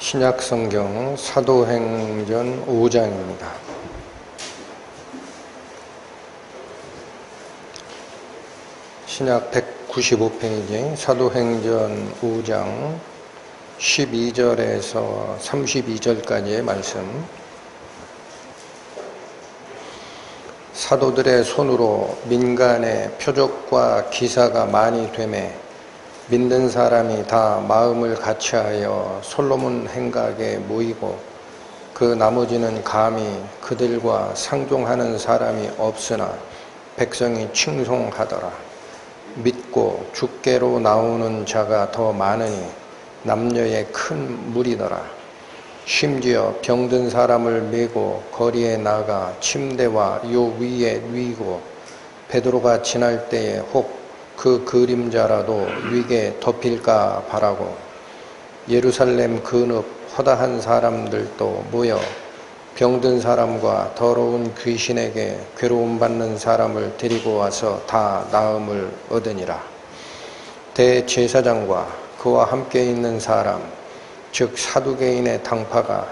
신약성경 사도행전 5장입니다. 신약 195페이지 사도행전 5장 12절에서 32절까지의 말씀. 사도들의 손으로 민간의 표적과 기사가 많이 되매 믿는 사람이 다 마음을 같이하여 솔로몬 행각에 모이고 그 나머지는 감히 그들과 상종하는 사람이 없으나 백성이 칭송하더라. 믿고 주께로 나오는 자가 더 많으니 남녀의 큰 무리더라. 심지어 병든 사람을 메고 거리에 나가 침대와 요 위에 누이고 베드로가 지날 때에 혹 그 그림자라도 위게 덮일까 바라고 예루살렘 근읍 허다한 사람들도 모여 병든 사람과 더러운 귀신에게 괴로움 받는 사람을 데리고 와서 다 나음을 얻으니라. 대제사장과 그와 함께 있는 사람 즉 사두개인의 당파가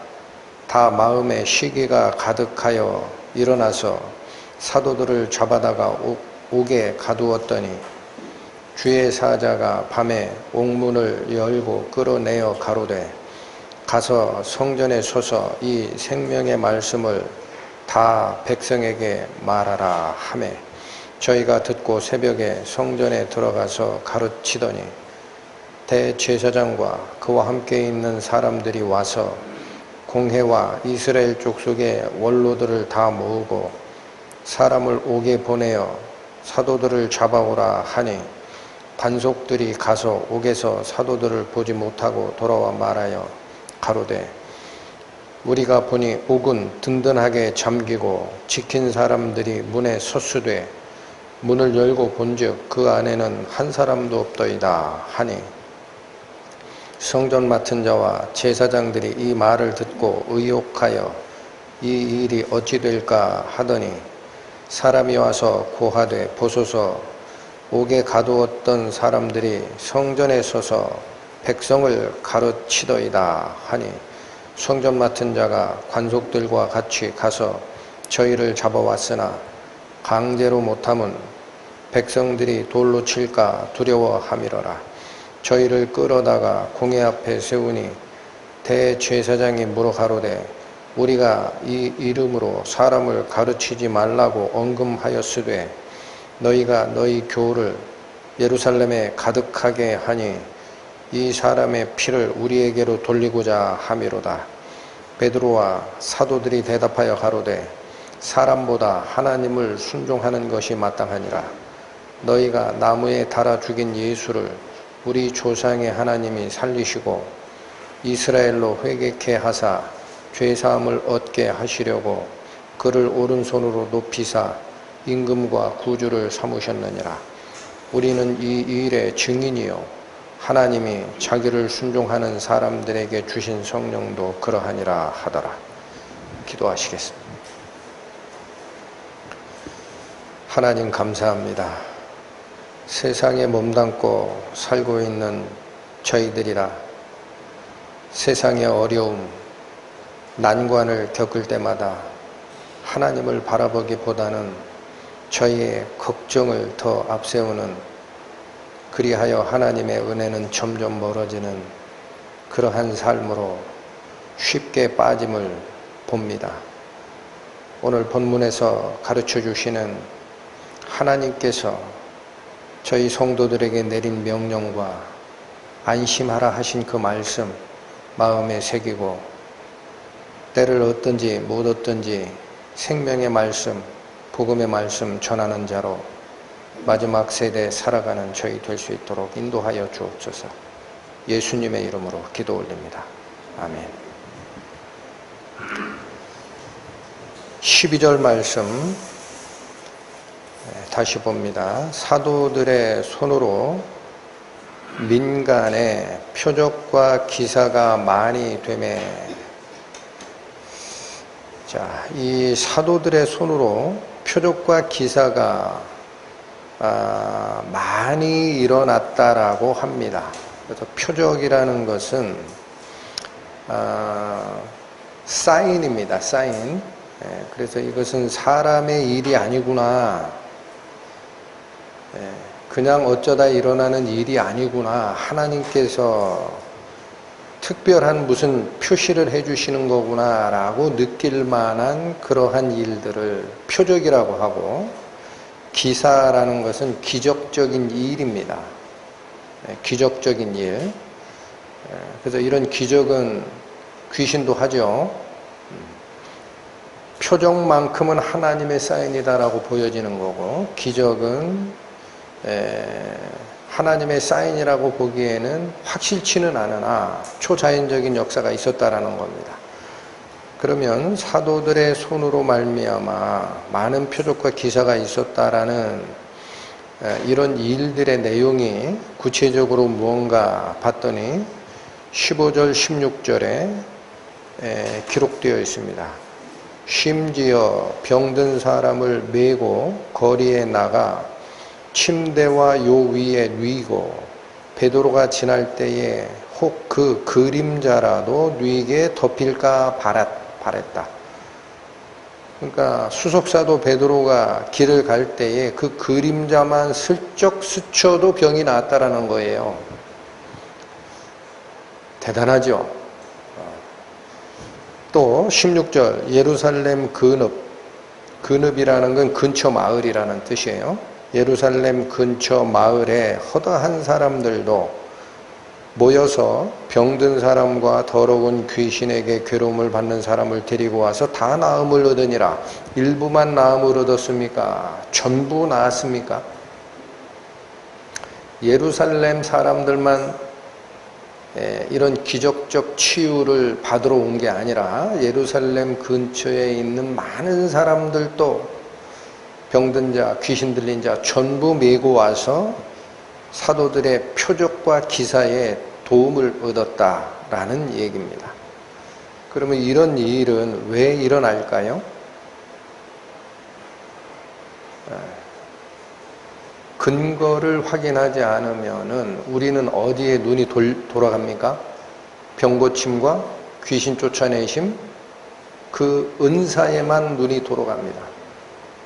다 마음에 시기가 가득하여 일어나서 사도들을 잡아다가 옥에 가두었더니 주의 사자가 밤에 옥문을 열고 끌어내어 가로되 가서 성전에 서서 이 생명의 말씀을 다 백성에게 말하라 하매 저희가 듣고 새벽에 성전에 들어가서 가르치더니 대제사장과 그와 함께 있는 사람들이 와서 공회와 이스라엘 족속의 원로들을 다 모으고 사람을 옥에 보내어 사도들을 잡아오라 하니 관속들이 가서 옥에서 사도들을 보지 못하고 돌아와 말하여 가로되 우리가 보니 옥은 든든하게 잠기고 지킨 사람들이 문에 섰으되 문을 열고 본즉 그 안에는 한 사람도 없더이다 하니 성전 맡은 자와 제사장들이 이 말을 듣고 의혹하여 이 일이 어찌 될까 하더니 사람이 와서 고하되 보소서 옥에 가두었던 사람들이 성전에 서서 백성을 가르치더이다 하니 성전 맡은 자가 관속들과 같이 가서 저희를 잡아왔으나 강제로 못함은 백성들이 돌로 칠까 두려워함이러라. 저희를 끌어다가 공회 앞에 세우니 대제사장이 물어 가로되 우리가 이 이름으로 사람을 가르치지 말라고 언금하였으되 너희가 너희 교를 예루살렘에 가득하게 하니 이 사람의 피를 우리에게로 돌리고자 함이로다. 베드로와 사도들이 대답하여 가로되 사람보다 하나님을 순종하는 것이 마땅하니라. 너희가 나무에 달아 죽인 예수를 우리 조상의 하나님이 살리시고 이스라엘로 회개케 하사 죄사함을 얻게 하시려고 그를 오른손으로 높이사 임금과 구주를 삼으셨느니라. 우리는 이 일의 증인이요 하나님이 자기를 순종하는 사람들에게 주신 성령도 그러하니라 하더라. 기도하시겠습니다. 하나님 감사합니다. 세상에 몸담고 살고 있는 저희들이라 세상의 어려움, 난관을 겪을 때마다 하나님을 바라보기보다는 저희의 걱정을 더 앞세우는 그리하여 하나님의 은혜는 점점 멀어지는 그러한 삶으로 쉽게 빠짐을 봅니다. 오늘 본문에서 가르쳐 주시는 하나님께서 저희 성도들에게 내린 명령과 안심하라 하신 그 말씀 마음에 새기고 때를 얻든지 못 얻든지 생명의 말씀 복음의 말씀 전하는 자로 마지막 세대 살아가는 저희 될 수 있도록 인도하여 주옵소서. 예수님의 이름으로 기도 올립니다. 아멘. 12절 말씀 다시 봅니다. 사도들의 손으로 민간의 표적과 기사가 많이 되매 자, 이 사도들의 손으로 표적과 기사가 많이 일어났다라고 합니다. 그래서 표적이라는 것은 사인입니다. 사인. 그래서 이것은 사람의 일이 아니구나. 그냥 어쩌다 일어나는 일이 아니구나. 하나님께서 특별한 무슨 표시를 해주시는 거구나 라고 느낄 만한 그러한 일들을 표적이라고 하고, 기사라는 것은 기적적인 일입니다. 기적적인 일. 그래서 이런 기적은 귀신도 하죠. 표적만큼은 하나님의 사인이다라고 보여지는 거고, 기적은 하나님의 사인이라고 보기에는 확실치는 않으나 초자연적인 역사가 있었다라는 겁니다. 그러면 사도들의 손으로 말미암아 많은 표적과 기사가 있었다라는 이런 일들의 내용이 구체적으로 무언가 봤더니 15절 16절에 기록되어 있습니다. 심지어 병든 사람을 메고 거리에 나가 침대와 요 위에 뉘고 베드로가 지날 때에 혹 그 그림자라도 뉘게 덮일까 바랬다. 그러니까 수석사도 베드로가 길을 갈 때에 그 그림자만 슬쩍 스쳐도 병이 나았다라는 거예요. 대단하죠. 또 16절 예루살렘 근읍이라는 건 근처 마을이라는 뜻이에요. 예루살렘 근처 마을에 허다한 사람들도 모여서 병든 사람과 더러운 귀신에게 괴로움을 받는 사람을 데리고 와서 다 나음을 얻으니라. 일부만 나음을 얻었습니까? 전부 나았습니까? 예루살렘 사람들만 이런 기적적 치유를 받으러 온 게 아니라 예루살렘 근처에 있는 많은 사람들도 병든 자, 귀신 들린 자 전부 메고 와서 사도들의 표적과 기사에 도움을 얻었다라는 얘기입니다. 그러면 이런 일은 왜 일어날까요? 근거를 확인하지 않으면은 우리는 어디에 눈이 돌아갑니까? 병고침과 귀신 쫓아내심, 그 은사에만 눈이 돌아갑니다.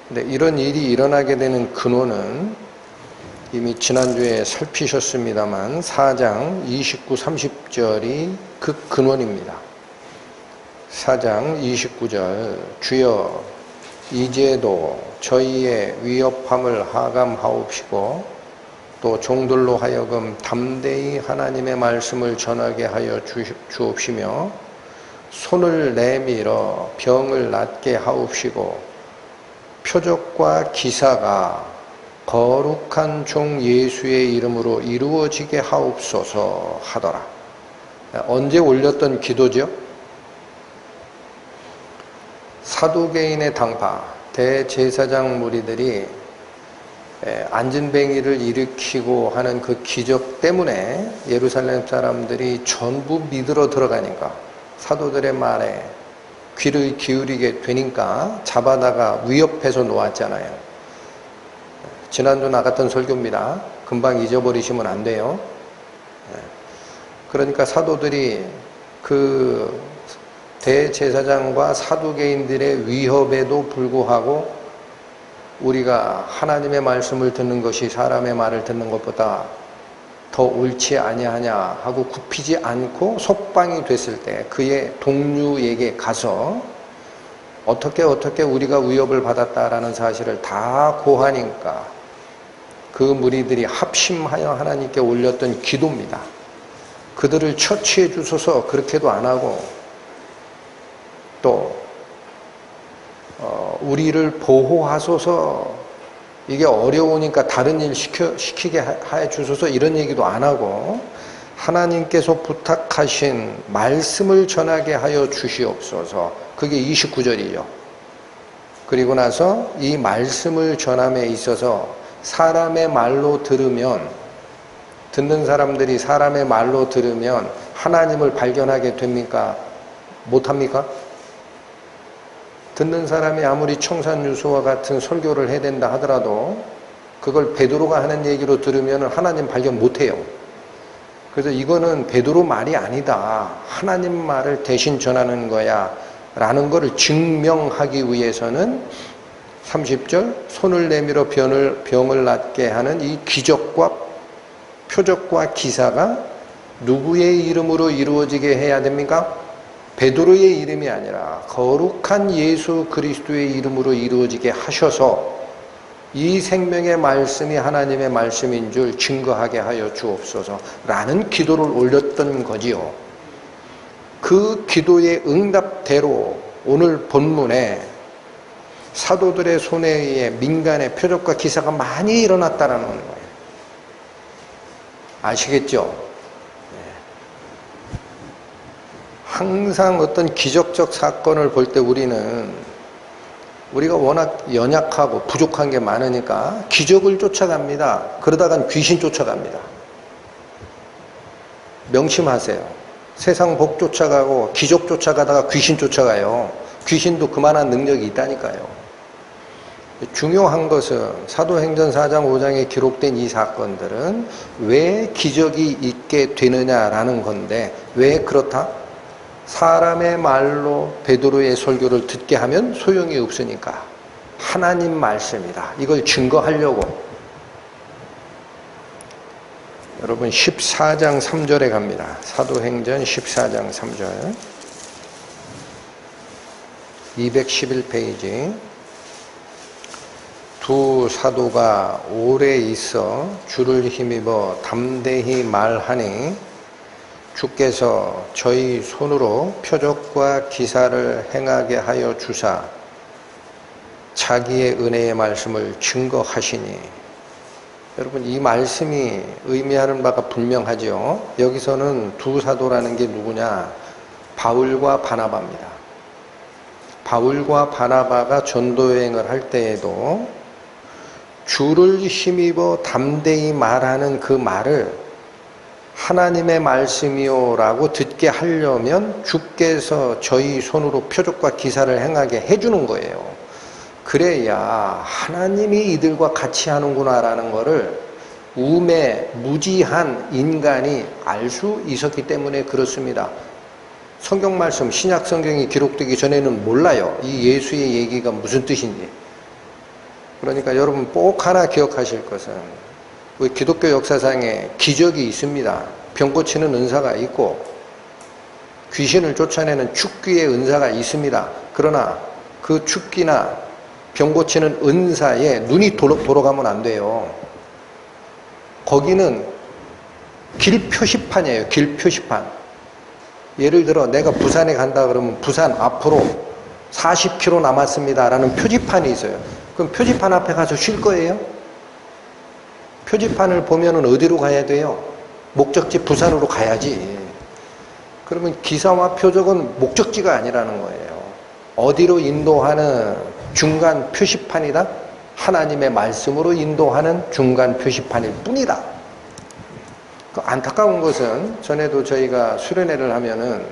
근데 이런 일이 일어나게 되는 근원은 이미 지난주에 살피셨습니다만 4장 29, 30절이 그 근원입니다. 4장 29절 주여 이제도 저희의 위협함을 하감하옵시고 또 종들로 하여금 담대히 하나님의 말씀을 전하게 하여 주옵시며 손을 내밀어 병을 낫게 하옵시고 표적과 기사가 거룩한 종 예수의 이름으로 이루어지게 하옵소서 하더라. 언제 올렸던 기도죠? 사두개인의 당파, 대제사장 무리들이 안진뱅이를 일으키고 하는 그 기적 때문에 예루살렘 사람들이 전부 믿으러 들어가니까 사도들의 말에 귀를 기울이게 되니까 잡아다가 위협해서 놓았잖아요. 지난주 나갔던 설교입니다. 금방 잊어버리시면 안 돼요. 그러니까 사도들이 그 대제사장과 사두개인들의 위협에도 불구하고 우리가 하나님의 말씀을 듣는 것이 사람의 말을 듣는 것보다 더 옳지 아니하냐 하고 굽히지 않고 속방이 됐을 때 그의 동료에게 가서 어떻게 우리가 위협을 받았다라는 사실을 다 고하니까 그 무리들이 합심하여 하나님께 올렸던 기도입니다. 그들을 처치해 주소서 그렇게도 안 하고 또 우리를 보호하소서 이게 어려우니까 다른 일 시키게 해 주소서 이런 얘기도 안 하고 하나님께서 부탁하신 말씀을 전하게 하여 주시옵소서 그게 29절이죠. 그리고 나서 이 말씀을 전함에 있어서 사람의 말로 들으면 듣는 사람들이 사람의 말로 들으면 하나님을 발견하게 됩니까? 못합니까? 듣는 사람이 아무리 청산유수와 같은 설교를 해야 된다 하더라도 그걸 베드로가 하는 얘기로 들으면 하나님 발견 못해요. 그래서 이거는 베드로 말이 아니다. 하나님 말을 대신 전하는 거야. 라는 것을 증명하기 위해서는 30절 손을 내밀어 병을 낫게 하는 이 기적과 표적과 기사가 누구의 이름으로 이루어지게 해야 됩니까? 베드로의 이름이 아니라 거룩한 예수 그리스도의 이름으로 이루어지게 하셔서 이 생명의 말씀이 하나님의 말씀인 줄 증거하게 하여 주옵소서 라는 기도를 올렸던 거지요. 그 기도의 응답대로 오늘 본문에 사도들의 손에 의해 민간의 표적과 기사가 많이 일어났다라는 거예요. 아시겠죠? 항상 어떤 기적적 사건을 볼 때 우리가 워낙 연약하고 부족한 게 많으니까 기적을 쫓아갑니다. 그러다간 귀신 쫓아갑니다. 명심하세요. 세상 복 쫓아가고 기적 쫓아가다가 귀신 쫓아가요. 귀신도 그만한 능력이 있다니까요. 중요한 것은 사도행전 4장 5장에 기록된 이 사건들은 왜 기적이 있게 되느냐라는 건데, 왜 그렇다? 사람의 말로 베드로의 설교를 듣게 하면 소용이 없으니까 하나님 말씀이다. 이걸 증거하려고. 여러분 14장 3절에 갑니다. 사도행전 14장 3절 211페이지. 두 사도가 오래 있어 주를 힘입어 담대히 말하니 주께서 저희 손으로 표적과 기사를 행하게 하여 주사 자기의 은혜의 말씀을 증거하시니. 여러분 이 말씀이 의미하는 바가 분명하죠. 여기서는 두 사도라는 게 누구냐? 바울과 바나바입니다. 바울과 바나바가 전도여행을 할 때에도 주를 힘입어 담대히 말하는 그 말을 하나님의 말씀이요 라고 듣게 하려면 주께서 저희 손으로 표적과 기사를 행하게 해주는 거예요. 그래야 하나님이 이들과 같이 하는구나 라는 거를 우매 무지한 인간이 알 수 있었기 때문에 그렇습니다. 성경 말씀, 신약 성경이 기록되기 전에는 몰라요. 이 예수의 얘기가 무슨 뜻인지. 그러니까 여러분 꼭 하나 기억하실 것은 우리 기독교 역사상에 기적이 있습니다. 병 고치는 은사가 있고 귀신을 쫓아내는 축기의 은사가 있습니다. 그러나 그 축기나 병 고치는 은사에 눈이 돌아가면 안 돼요. 거기는 길 표시판이에요. 길 표시판. 예를 들어 내가 부산에 간다 그러면 부산 앞으로 40km 남았습니다 라는 표지판이 있어요. 그럼 표지판 앞에 가서 쉴 거예요? 표지판을 보면은 어디로 가야 돼요? 목적지 부산으로 가야지. 그러면 기사와 표적은 목적지가 아니라는 거예요. 어디로 인도하는 중간 표시판이다? 하나님의 말씀으로 인도하는 중간 표시판일 뿐이다. 그 안타까운 것은 전에도 저희가 수련회를 하면은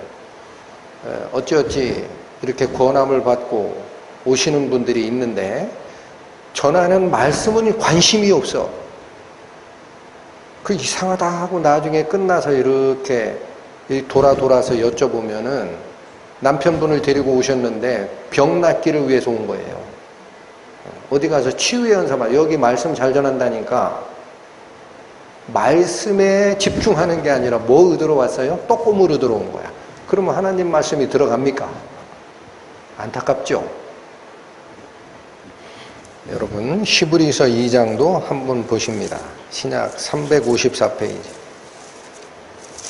어찌어찌 이렇게 권함을 받고 오시는 분들이 있는데 전하는 말씀은 관심이 없어. 그 이상하다 하고 나중에 끝나서 이렇게 돌아서 여쭤보면은 남편분을 데리고 오셨는데 병 낫기를 위해서 온 거예요. 어디 가서 치유의 연사만, 여기 말씀 잘 전한다니까 말씀에 집중하는 게 아니라 뭐 의도로 왔어요? 떡고물로 들어온 거야. 그러면 하나님 말씀이 들어갑니까? 안타깝죠? 여러분 히브리서 2장도 한번 보십니다. 신약 354페이지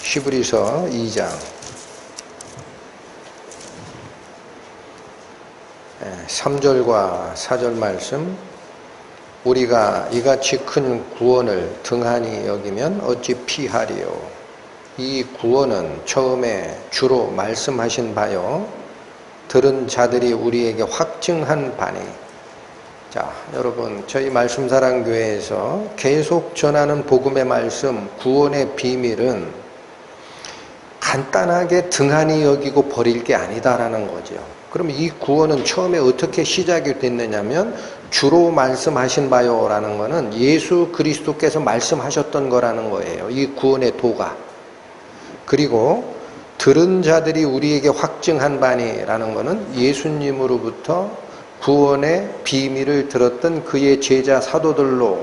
히브리서 2장 3절과 4절 말씀. 우리가 이같이 큰 구원을 등한히 여기면 어찌 피하리요. 이 구원은 처음에 주로 말씀하신 바요 들은 자들이 우리에게 확증한 바니. 자, 여러분 저희 말씀사랑교회에서 계속 전하는 복음의 말씀, 구원의 비밀은 간단하게 등한히 여기고 버릴 게 아니다라는 거죠. 그럼 이 구원은 처음에 어떻게 시작이 됐느냐면 주로 말씀하신 바요라는 거는 예수 그리스도께서 말씀하셨던 거라는 거예요. 이 구원의 도가. 그리고 들은 자들이 우리에게 확증한 바니라는 것은 예수님으로부터 구원의 비밀을 들었던 그의 제자 사도들의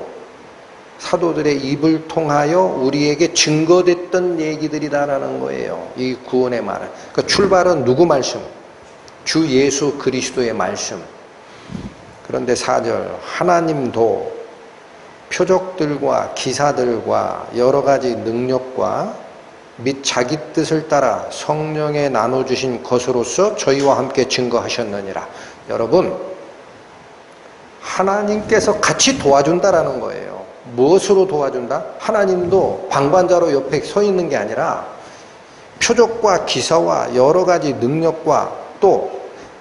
입을 통하여 우리에게 증거됐던 얘기들이다라는 거예요. 이 구원의 말은. 그러니까 출발은 누구 말씀? 주 예수 그리스도의 말씀. 그런데 4절, 하나님도 표적들과 기사들과 여러 가지 능력과 및 자기 뜻을 따라 성령에 나눠주신 것으로서 저희와 함께 증거하셨느니라. 여러분, 하나님께서 같이 도와준다라는 거예요. 무엇으로 도와준다? 하나님도 방관자로 옆에 서 있는 게 아니라 표적과 기사와 여러 가지 능력과 또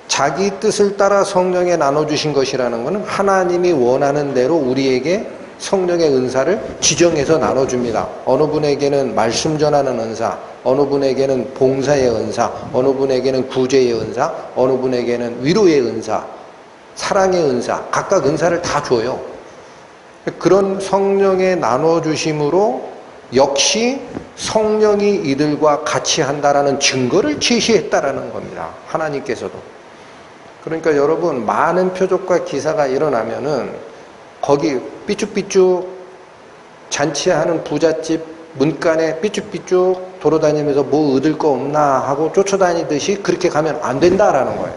자기 뜻을 따라 성령에 나눠주신 것이라는 것은 하나님이 원하는 대로 우리에게 성령의 은사를 지정해서 나눠줍니다. 어느 분에게는 말씀 전하는 은사, 어느 분에게는 봉사의 은사, 어느 분에게는 구제의 은사, 어느 분에게는 위로의 은사, 사랑의 은사, 각각 은사를 다 줘요. 그런 성령의 나눠주심으로 역시 성령이 이들과 같이 한다라는 증거를 제시했다라는 겁니다. 하나님께서도. 그러니까 여러분, 많은 표적과 기사가 일어나면은 거기 삐쭉삐쭉 잔치하는 부잣집 문간에 삐쭉삐쭉 돌아다니면서 뭐 얻을 거 없나 하고 쫓아다니듯이 그렇게 가면 안 된다라는 거예요.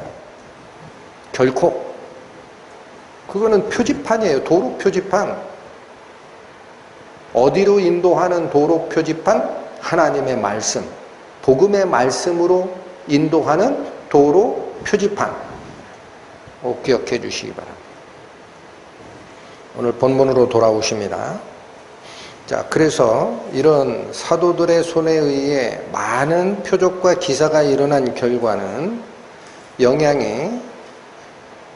결코. 그거는 표지판이에요. 도로 표지판. 어디로 인도하는 도로 표지판? 하나님의 말씀. 복음의 말씀으로 인도하는 도로 표지판. 꼭 기억해 주시기 바랍니다. 오늘 본문으로 돌아오십니다. 자, 그래서 이런 사도들의 손에 의해 많은 표적과 기사가 일어난 결과는 영향이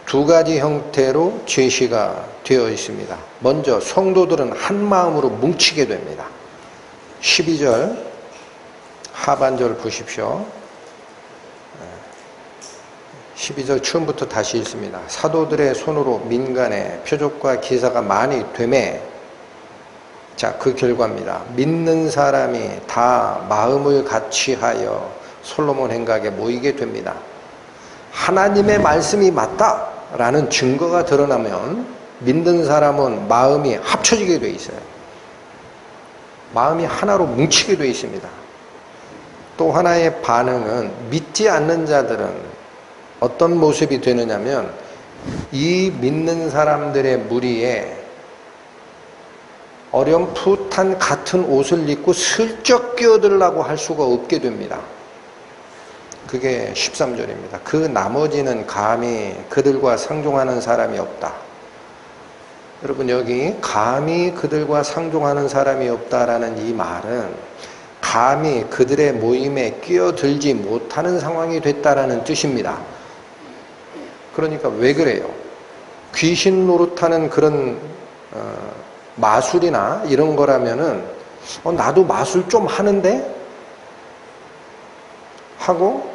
두 가지 형태로 제시가 되어 있습니다. 먼저 성도들은 한 마음으로 뭉치게 됩니다. 12절 하반절 보십시오. 12절 처음부터 다시 읽습니다. 사도들의 손으로 민간에 표적과 기사가 많이 되매, 자, 그 결과입니다. 믿는 사람이 다 마음을 같이하여 솔로몬 행각에 모이게 됩니다. 하나님의 말씀이 맞다라는 증거가 드러나면 믿는 사람은 마음이 합쳐지게 돼 있어요. 마음이 하나로 뭉치게 돼 있습니다. 또 하나의 반응은 믿지 않는 자들은 어떤 모습이 되느냐면 이 믿는 사람들의 무리에 어렴풋한 같은 옷을 입고 슬쩍 끼어들라고 할 수가 없게 됩니다. 그게 13절입니다. 그 나머지는 감히 그들과 상종하는 사람이 없다. 여러분, 여기 감히 그들과 상종하는 사람이 없다라는 이 말은 감히 그들의 모임에 끼어들지 못하는 상황이 됐다라는 뜻입니다. 그러니까 왜 그래요? 귀신 노릇하는 그런 마술이나 이런 거라면은 나도 마술 좀 하는데? 하고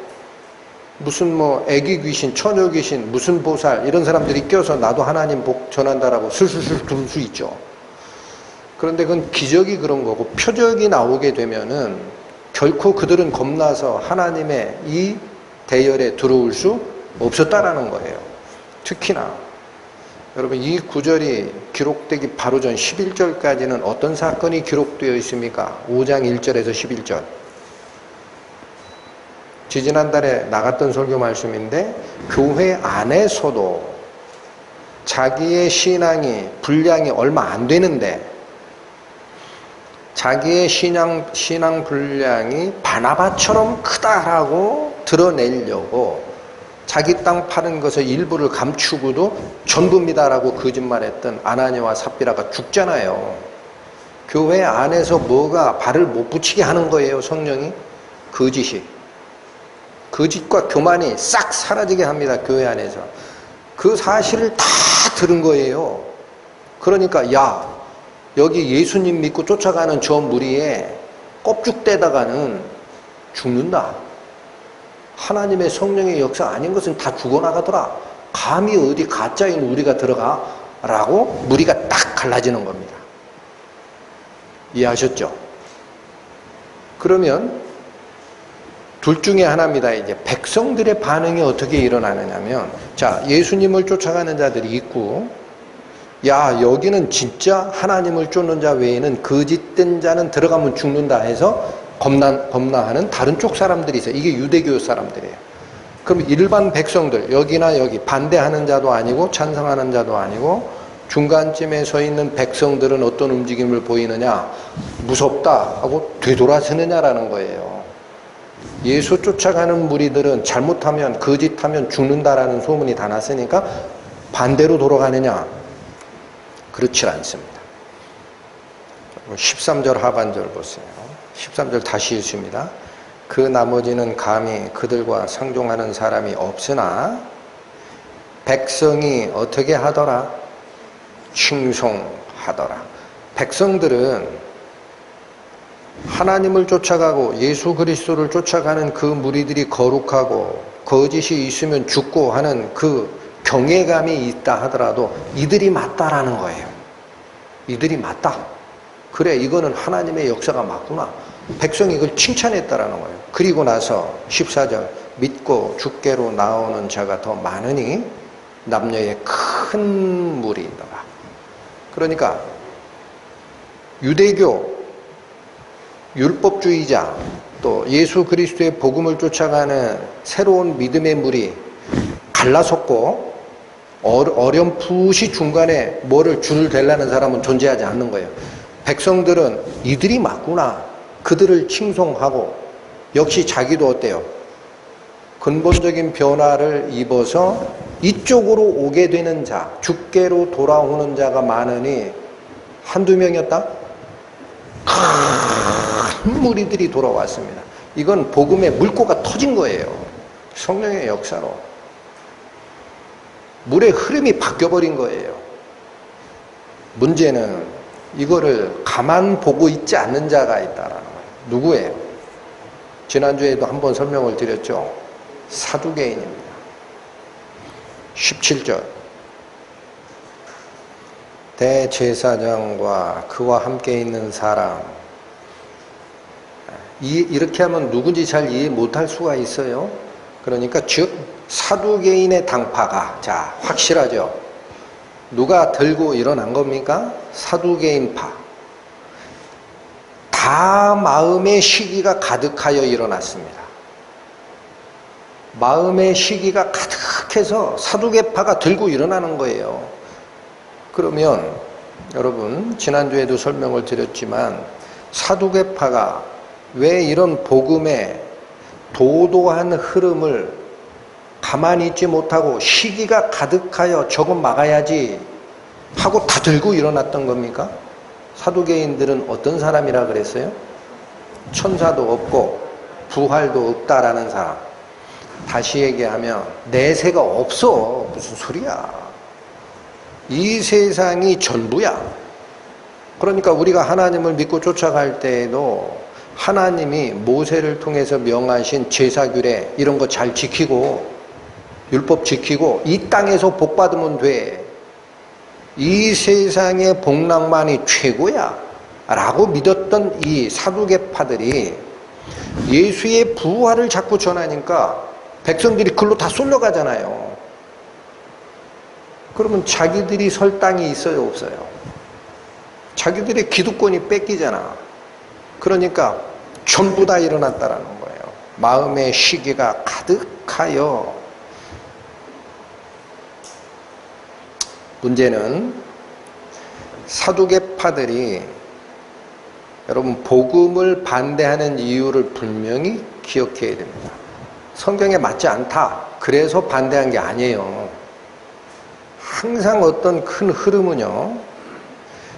무슨 뭐 애기 귀신, 처녀 귀신, 무슨 보살 이런 사람들이 껴서 나도 하나님 복 전한다라고 슬슬슬 둘 수 있죠. 그런데 그건 기적이 그런 거고 표적이 나오게 되면은 결코 그들은 겁나서 하나님의 이 대열에 들어올 수 없었다라는 거예요. 특히나 여러분, 이 구절이 기록되기 바로 전 11절까지는 어떤 사건이 기록되어 있습니까? 5장 1절에서 11절. 지지난달에 나갔던 설교 말씀인데 교회 안에서도 자기의 분량이 얼마 안 되는데 자기의 신앙 분량이 바나바처럼 크다라고 드러내려고 자기 땅 파는 것의 일부를 감추고도 전부입니다라고 거짓말했던 아나니와 삽비라가 죽잖아요. 교회 안에서 뭐가 발을 못 붙이게 하는 거예요. 성령이. 거짓이. 거짓과 교만이 싹 사라지게 합니다. 교회 안에서. 그 사실을 다 들은 거예요. 그러니까 야, 여기 예수님 믿고 쫓아가는 저 무리에 껍죽대다가는 죽는다. 하나님의 성령의 역사 아닌 것은 다 죽어나가더라. 감히 어디 가짜인 우리가 들어가? 라고 무리가 딱 갈라지는 겁니다. 이해하셨죠? 그러면 둘 중에 하나입니다. 이제 백성들의 반응이 어떻게 일어나느냐면, 자, 예수님을 쫓아가는 자들이 있고, 야, 여기는 진짜 하나님을 쫓는 자 외에는 거짓된 자는 들어가면 죽는다 해서 겁나하는 다른 쪽 사람들이 있어요. 이게 유대교 사람들이에요. 그럼 일반 백성들, 여기나 여기 반대하는 자도 아니고 찬성하는 자도 아니고 중간쯤에 서 있는 백성들은 어떤 움직임을 보이느냐? 무섭다 하고 되돌아서느냐라는 거예요. 예수 쫓아가는 무리들은 잘못하면 거짓하면 죽는다라는 소문이 다 났으니까 반대로 돌아가느냐? 그렇지 않습니다. 13절 하반절 보세요. 13절 다시 읽습니다. 그 나머지는 감히 그들과 상종하는 사람이 없으나 백성이 어떻게 하더라? 칭송하더라. 백성들은 하나님을 쫓아가고 예수 그리스도를 쫓아가는 그 무리들이 거룩하고 거짓이 있으면 죽고 하는 그 경외감이 있다 하더라도 이들이 맞다라는 거예요. 이들이 맞다. 그래, 이거는 하나님의 역사가 맞구나. 백성이 이걸 칭찬했다라는 거예요. 그리고 나서 14절 믿고 주께로 나오는 자가 더 많으니 남녀의 큰 무리더라. 그러니까 유대교 율법주의자 또 예수 그리스도의 복음을 쫓아가는 새로운 믿음의 무리 갈라섰고 어렴풋이 중간에 뭐를 줄을 대려는 사람은 존재하지 않는 거예요. 백성들은 이들이 맞구나. 그들을 칭송하고 역시 자기도 어때요? 근본적인 변화를 입어서 이쪽으로 오게 되는 자, 주께로 돌아오는 자가 많으니 한두 명이었다? 큰 무리들이 돌아왔습니다. 이건 복음의 물꼬가 터진 거예요. 성령의 역사로. 물의 흐름이 바뀌어버린 거예요. 문제는 이거를 가만 보고 있지 않는 자가 있다라는 거예요. 누구예요? 지난주에도 한번 설명을 드렸죠. 사두개인입니다. 17절 대제사장과 그와 함께 있는 사람 이렇게 하면 누군지 잘 이해 못할 수가 있어요. 그러니까 즉 사두개인의 당파가 자 확실하죠. 누가 들고 일어난 겁니까? 사두개인파. 다 마음의 시기가 가득하여 일어났습니다. 마음의 시기가 가득해서 사두개파가 들고 일어나는 거예요. 그러면 여러분 지난주에도 설명을 드렸지만 사두개파가 왜 이런 복음의 도도한 흐름을 가만히 있지 못하고 시기가 가득하여 저건 막아야지 하고 다 들고 일어났던 겁니까? 사두개인들은 어떤 사람이라 그랬어요? 천사도 없고 부활도 없다라는 사람. 다시 얘기하면 내세가 없어. 무슨 소리야. 이 세상이 전부야. 그러니까 우리가 하나님을 믿고 쫓아갈 때에도 하나님이 모세를 통해서 명하신 제사규례 이런 거 잘 지키고 율법 지키고 이 땅에서 복 받으면 돼. 이 세상의 복락만이 최고야 라고 믿었던 이 사두개파들이 예수의 부활을 자꾸 전하니까 백성들이 글로 다 쏠려가잖아요. 그러면 자기들이 설 땅이 있어요, 없어요? 자기들의 기득권이 뺏기잖아. 그러니까 전부 다 일어났다라는 거예요. 마음의 시기가 가득하여. 문제는 사두개파들이 여러분 복음을 반대하는 이유를 분명히 기억해야 됩니다. 성경에 맞지 않다. 그래서 반대한 게 아니에요. 항상 어떤 큰 흐름은요.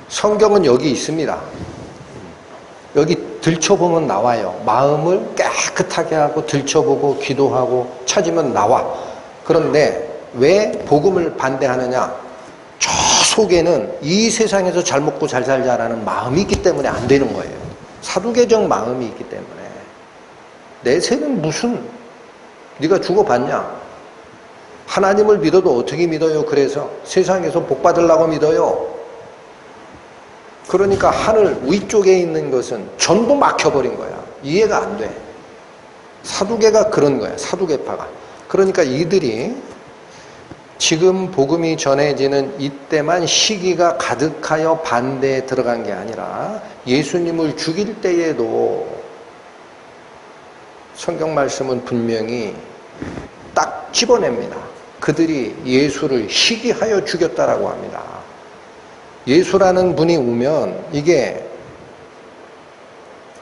성경은 여기 있습니다. 여기 들춰보면 나와요. 마음을 깨끗하게 하고 들춰보고 기도하고 찾으면 나와. 그런데 왜 복음을 반대하느냐? 저 속에는 이 세상에서 잘 먹고 잘 살자라는 마음이 있기 때문에 안 되는 거예요. 사두개적 마음이 있기 때문에. 내세는 무슨 네가 죽어봤냐? 하나님을 믿어도 어떻게 믿어요? 그래서 세상에서 복 받으려고 믿어요. 그러니까 하늘 위쪽에 있는 것은 전부 막혀버린 거야. 이해가 안 돼. 사두개가 그런 거야. 사두개파가. 그러니까 이들이 지금 복음이 전해지는 이때만 시기가 가득하여 반대에 들어간 게 아니라 예수님을 죽일 때에도 성경 말씀은 분명히 딱 집어냅니다. 그들이 예수를 시기하여 죽였다라고 합니다. 예수라는 분이 오면 이게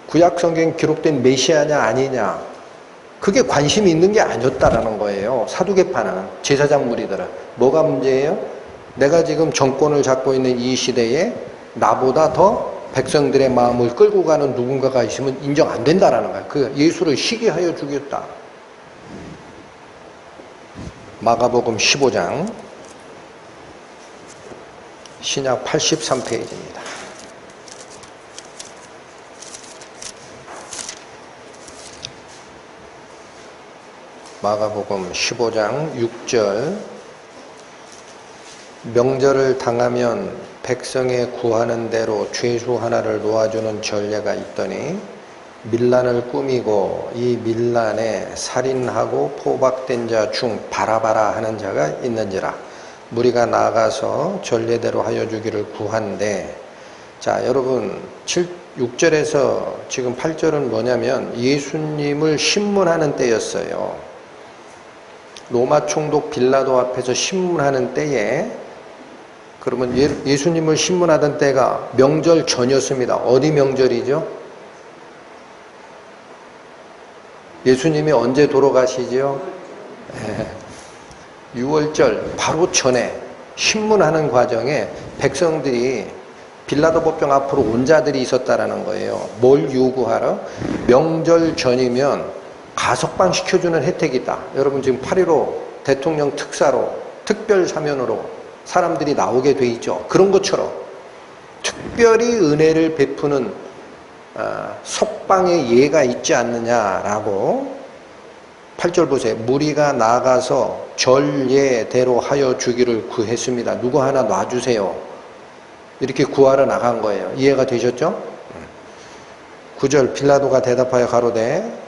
구약 성경에 기록된 메시아냐 아니냐 그게 관심이 있는 게 아니었다라는 거예요. 사두개파는, 제사장 무리들은. 뭐가 문제예요? 내가 지금 정권을 잡고 있는 이 시대에 나보다 더 백성들의 마음을 끌고 가는 누군가가 있으면 인정 안 된다라는 거예요. 그 예수를 시기하여 죽였다. 마가복음 15장 신약 83페이지입니다. 마가복음 15장 6절 명절을 당하면 백성의 구하는 대로 죄수 하나를 놓아주는 전례가 있더니 밀란을 꾸미고 이 밀란에 살인하고 포박된 자 중 바라바라 하는 자가 있는지라 무리가 나가서 전례대로 하여 주기를 구한대. 자, 여러분 6절에서 지금 8절은 뭐냐면 예수님을 신문하는 때였어요. 로마 총독 빌라도 앞에서 신문하는 때에, 그러면 예수님을 신문하던 때가 명절 전이었습니다. 어디 명절이죠? 예수님이 언제 돌아가시죠? 6월절 바로 전에 신문하는 과정에 백성들이 빌라도 법정 앞으로 온 자들이 있었다라는 거예요. 뭘 요구하러? 명절 전이면 가석방 시켜주는 혜택이 있다. 여러분 지금 8.15 대통령 특사로 특별 사면으로 사람들이 나오게 돼 있죠. 그런 것처럼 특별히 은혜를 베푸는 석방의 예가 있지 않느냐라고 8절 보세요. 무리가 나가서 전례대로 하여 주기를 구했습니다. 누구 하나 놔주세요. 이렇게 구하러 나간 거예요. 이해가 되셨죠? 9절 빌라도가 대답하여 가로되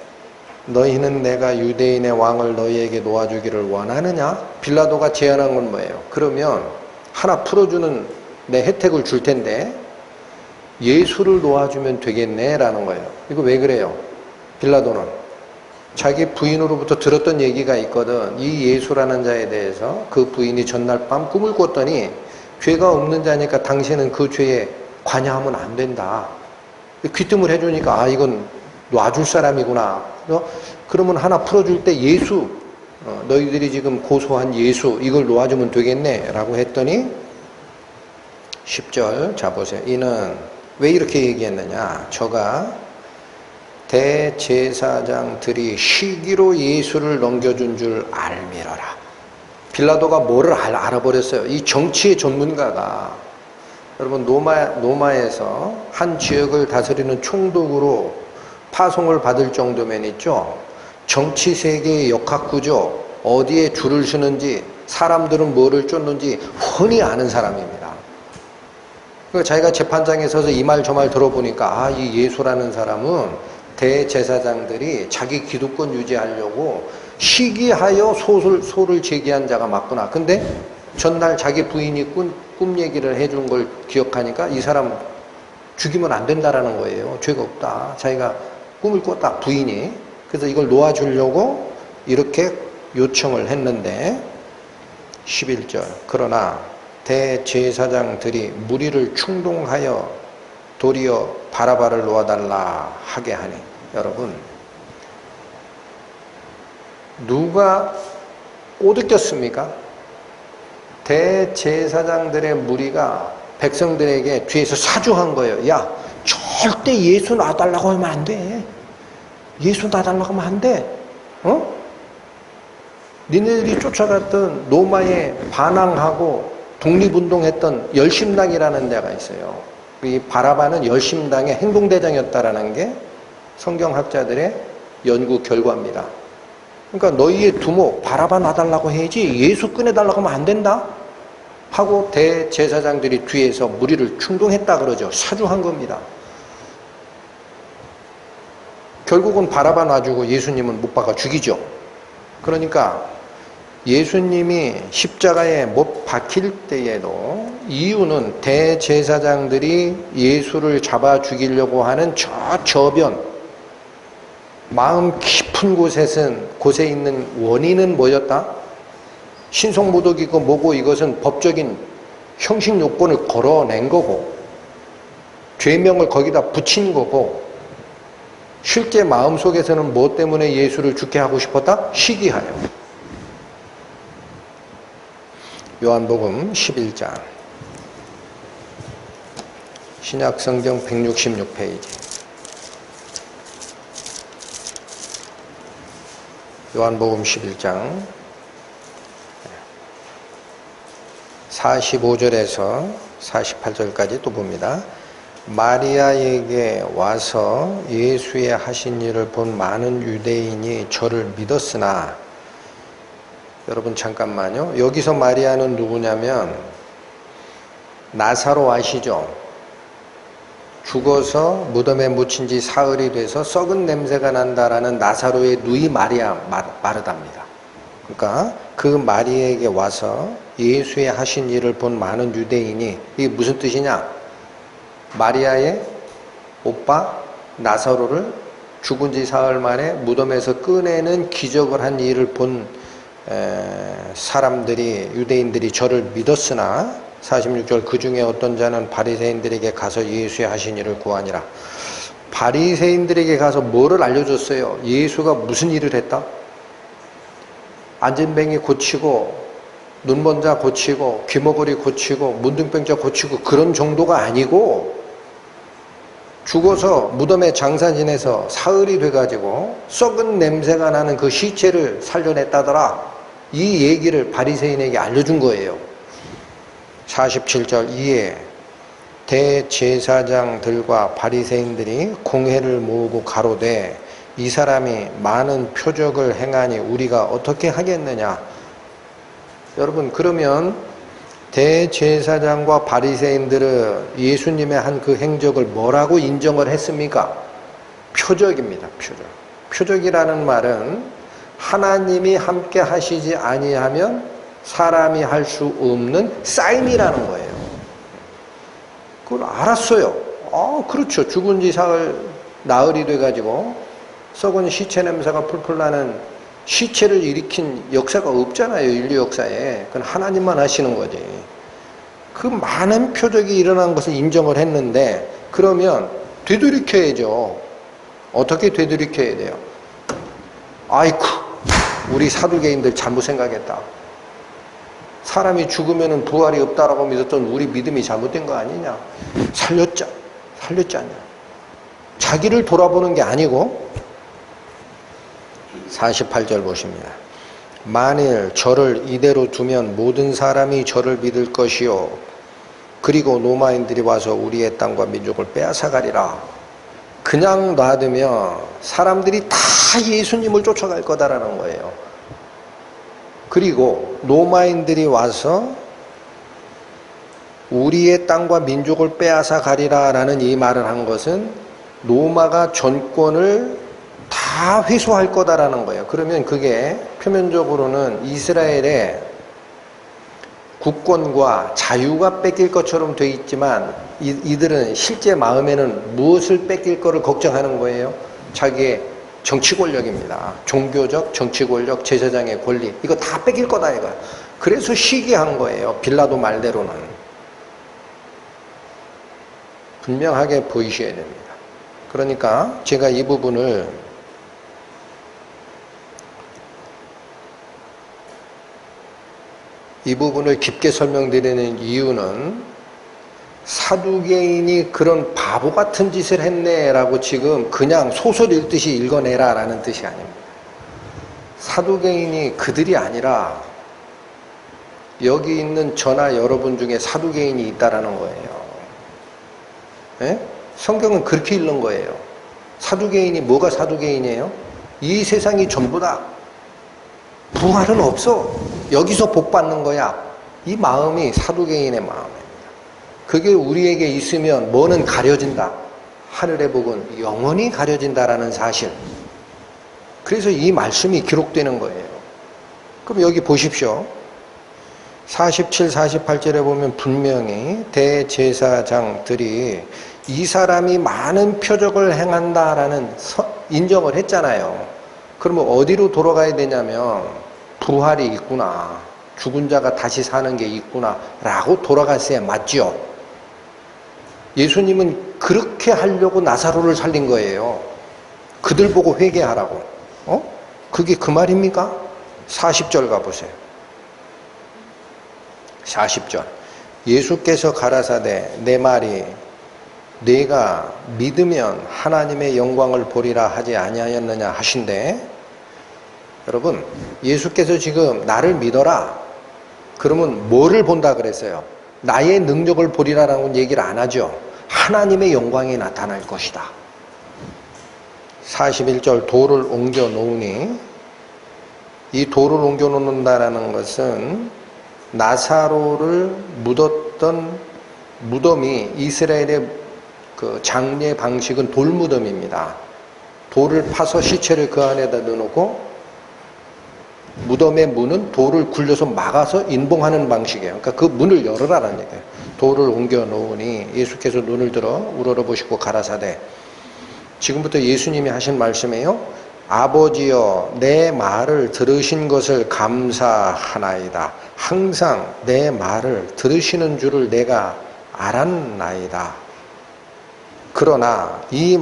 너희는 내가 유대인의 왕을 너희에게 놓아주기를 원하느냐? 빌라도가 제안한 건 뭐예요? 그러면 하나 풀어주는 내 혜택을 줄 텐데 예수를 놓아주면 되겠네 라는 거예요. 이거 왜 그래요? 빌라도는 자기 부인으로부터 들었던 얘기가 있거든. 이 예수라는 자에 대해서 그 부인이 전날 밤 꿈을 꿨더니 죄가 없는 자니까 당신은 그 죄에 관여하면 안 된다. 귀뜸을 해주니까 아 이건 놔줄 사람이구나. 그러면 하나 풀어줄 때 예수, 너희들이 지금 고소한 예수 이걸 놓아주면 되겠네 라고 했더니 10절 자 보세요. 이는 왜 이렇게 얘기했느냐. 저가 대제사장들이 시기로 예수를 넘겨준 줄 알미러라. 빌라도가 뭐를 알아버렸어요. 이 정치의 전문가가 여러분 로마에서 한 지역을 다스리는 총독으로 파송을 받을 정도면 있죠. 정치 세계의 역학구조, 어디에 줄을 서는지, 사람들은 뭐를 쫓는지 훤히 아는 사람입니다. 그러니까 자기가 재판장에 서서 이 말 저 말 들어보니까 아, 이 예수라는 사람은 대제사장들이 자기 기득권 유지하려고 시기하여 소를 제기한 자가 맞구나. 근데 전날 자기 부인이 꿈 얘기를 해준 걸 기억하니까 이 사람 죽이면 안 된다라는 거예요. 죄가 없다. 자기가 꿈을 꿨다, 부인이. 그래서 이걸 놓아주려고 이렇게 요청을 했는데 11절 그러나 대제사장들이 무리를 충동하여 도리어 바라바를 놓아달라 하게 하니. 여러분 누가 꼬드겼습니까? 대제사장들의 무리가 백성들에게 뒤에서 사주한 거예요. 야 절대 예수 놔달라고 하면 안 돼. 예수 놔달라고 하면 안 돼. 니네들이 쫓아갔던 로마에 반항하고 독립운동했던 열심당이라는 데가 있어요. 이 바라바는 열심당의 행동대장이었다라는 게 성경학자들의 연구 결과입니다. 그러니까 너희의 두목 바라바 놔달라고 해야지 예수 꺼내달라고 하면 안 된다 하고 대제사장들이 뒤에서 무리를 충동했다 그러죠. 사주한 겁니다. 결국은 바라바 놔주고 예수님은 못 박아 죽이죠. 그러니까 예수님이 십자가에 못 박힐 때에도 이유는 대제사장들이 예수를 잡아 죽이려고 하는 저변, 마음 깊은 곳에 있는 원인은 뭐였다? 신성모독이고 뭐고 이것은 법적인 형식 요건을 걸어낸 거고 죄명을 거기다 붙인 거고 실제 마음속에서는 뭐 때문에 예수를 죽게 하고 싶었다? 시기하여. 요한복음 11장 신약성경 166페이지 요한복음 11장 45절에서 48절까지 또 봅니다. 마리아에게 와서 예수의 하신 일을 본 많은 유대인이 저를 믿었으나, 여러분 잠깐만요. 여기서 마리아는 누구냐면 나사로 아시죠? 죽어서 무덤에 묻힌 지 사흘이 돼서 썩은 냄새가 난다라는 나사로의 누이 마르다입니다. 그러니까 그 마리아에게 와서 예수의 하신 일을 본 많은 유대인이, 이게 무슨 뜻이냐? 마리아의 오빠 나사로를 죽은 지 사흘 만에 무덤에서 꺼내는 기적을 한 일을 본 사람들이, 유대인들이 저를 믿었으나 46절 그 중에 어떤 자는 바리새인들에게 가서 예수의 하신 일을 구하니라. 바리새인들에게 가서 뭐를 알려줬어요? 예수가 무슨 일을 했다? 안진뱅이 고치고 눈먼 자 고치고 귀머거리 고치고 문둥병자 고치고 그런 정도가 아니고 죽어서 무덤에 장사 지내서 사흘이 돼가지고 썩은 냄새가 나는 그 시체를 살려냈다더라. 이 얘기를 바리새인에게 알려준 거예요. 47절 이에 대제사장들과 바리새인들이 공회를 모으고 가로되 이 사람이 많은 표적을 행하니 우리가 어떻게 하겠느냐. 여러분 그러면 대제사장과 바리새인들은 예수님의 한 그 행적을 뭐라고 인정을 했습니까? 표적입니다. 표적이라는 말은 하나님이 함께 하시지 아니하면 사람이 할 수 없는 사인이라는 거예요. 그걸 알았어요. 그렇죠. 죽은 지 나흘이 돼가지고 썩은 시체 냄새가 풀풀 나는 시체를 일으킨 역사가 없잖아요. 인류 역사에. 그건 하나님만 하시는 거지. 그 많은 표적이 일어난 것을 인정을 했는데 그러면 되돌이켜야죠. 어떻게 되돌이켜야 돼요? 아이쿠, 우리 사두개인들 잘못 생각했다. 사람이 죽으면 부활이 없다라고 믿었던 우리 믿음이 잘못된 거 아니냐. 살렸지 않냐. 자기를 돌아보는 게 아니고 48절 보십니다. 만일 저를 이대로 두면 모든 사람이 저를 믿을 것이요 그리고 로마인들이 와서 우리의 땅과 민족을 빼앗아가리라. 그냥 놔두면 사람들이 다 예수님을 쫓아갈 거다라는 거예요. 그리고 로마인들이 와서 우리의 땅과 민족을 빼앗아 가리라 라는 이 말을 한 것은 로마가 전권을 다 회수할 거다라는 거예요. 그러면 그게 표면적으로는 이스라엘의 국권과 자유가 뺏길 것처럼 돼 있지만 이들은 실제 마음에는 무엇을 뺏길 거를 걱정하는 거예요? 자기의 정치 권력입니다. 종교적 정치 권력, 제사장의 권리, 이거 다 뺏길 거다 이거. 그래서 시기한 거예요. 빌라도 말대로는. 분명하게 보이셔야 됩니다. 그러니까 제가 이 부분을 깊게 설명드리는 이유는 사두개인이 그런 바보 같은 짓을 했네라고 지금 그냥 소설 읽듯이 읽어내라 라는 뜻이 아닙니다. 사두개인이 그들이 아니라 여기 있는 저나 여러분 중에 사두개인이 있다라는 거예요. 예? 성경은 그렇게 읽는 거예요. 사두개인이 뭐가 사두개인이에요? 이 세상이 전부다. 부활은 없어. 여기서 복 받는 거야. 이 마음이 사두개인의 마음입니다. 그게 우리에게 있으면 뭐는 가려진다. 하늘의 복은 영원히 가려진다라는 사실. 그래서 이 말씀이 기록되는 거예요. 그럼 여기 보십시오. 47, 48절에 보면 분명히 대제사장들이 이 사람이 많은 표적을 행한다라는 인정을 했잖아요. 그러면 어디로 돌아가야 되냐면 부활이 있구나, 죽은 자가 다시 사는 게 있구나 라고 돌아갔어야 맞죠. 예수님은 그렇게 하려고 나사로를 살린 거예요. 그들 보고 회개하라고. 그게 그 말입니까? 40절 가보세요. 40절. 예수께서 가라사대 내 말이 네가 믿으면 하나님의 영광을 보리라 하지 아니하였느냐 하신대. 여러분, 예수께서 지금 나를 믿어라 그러면 뭐를 본다 그랬어요? 나의 능력을 보리라라는 얘기를 안 하죠. 하나님의 영광이 나타날 것이다. 41절 돌을 옮겨 놓으니, 이 돌을 옮겨 놓는다라는 것은 나사로를 묻었던 무덤이, 이스라엘의 그 장례 방식은 돌무덤입니다. 돌을 파서 시체를 그 안에다 넣어놓고 무덤의 문은 돌을 굴려서 막아서 인봉하는 방식이에요. 그러니까 그 문을 열어라라는 얘기예요. 돌을 옮겨 놓으니 예수께서 눈을 들어 우러러보시고 가라사대. 지금부터 예수님이 하신 말씀이에요. 아버지여 내 말을 들으신 것을 감사하나이다. 항상 내 말을 들으시는 줄을 내가 알았나이다. 그러나 이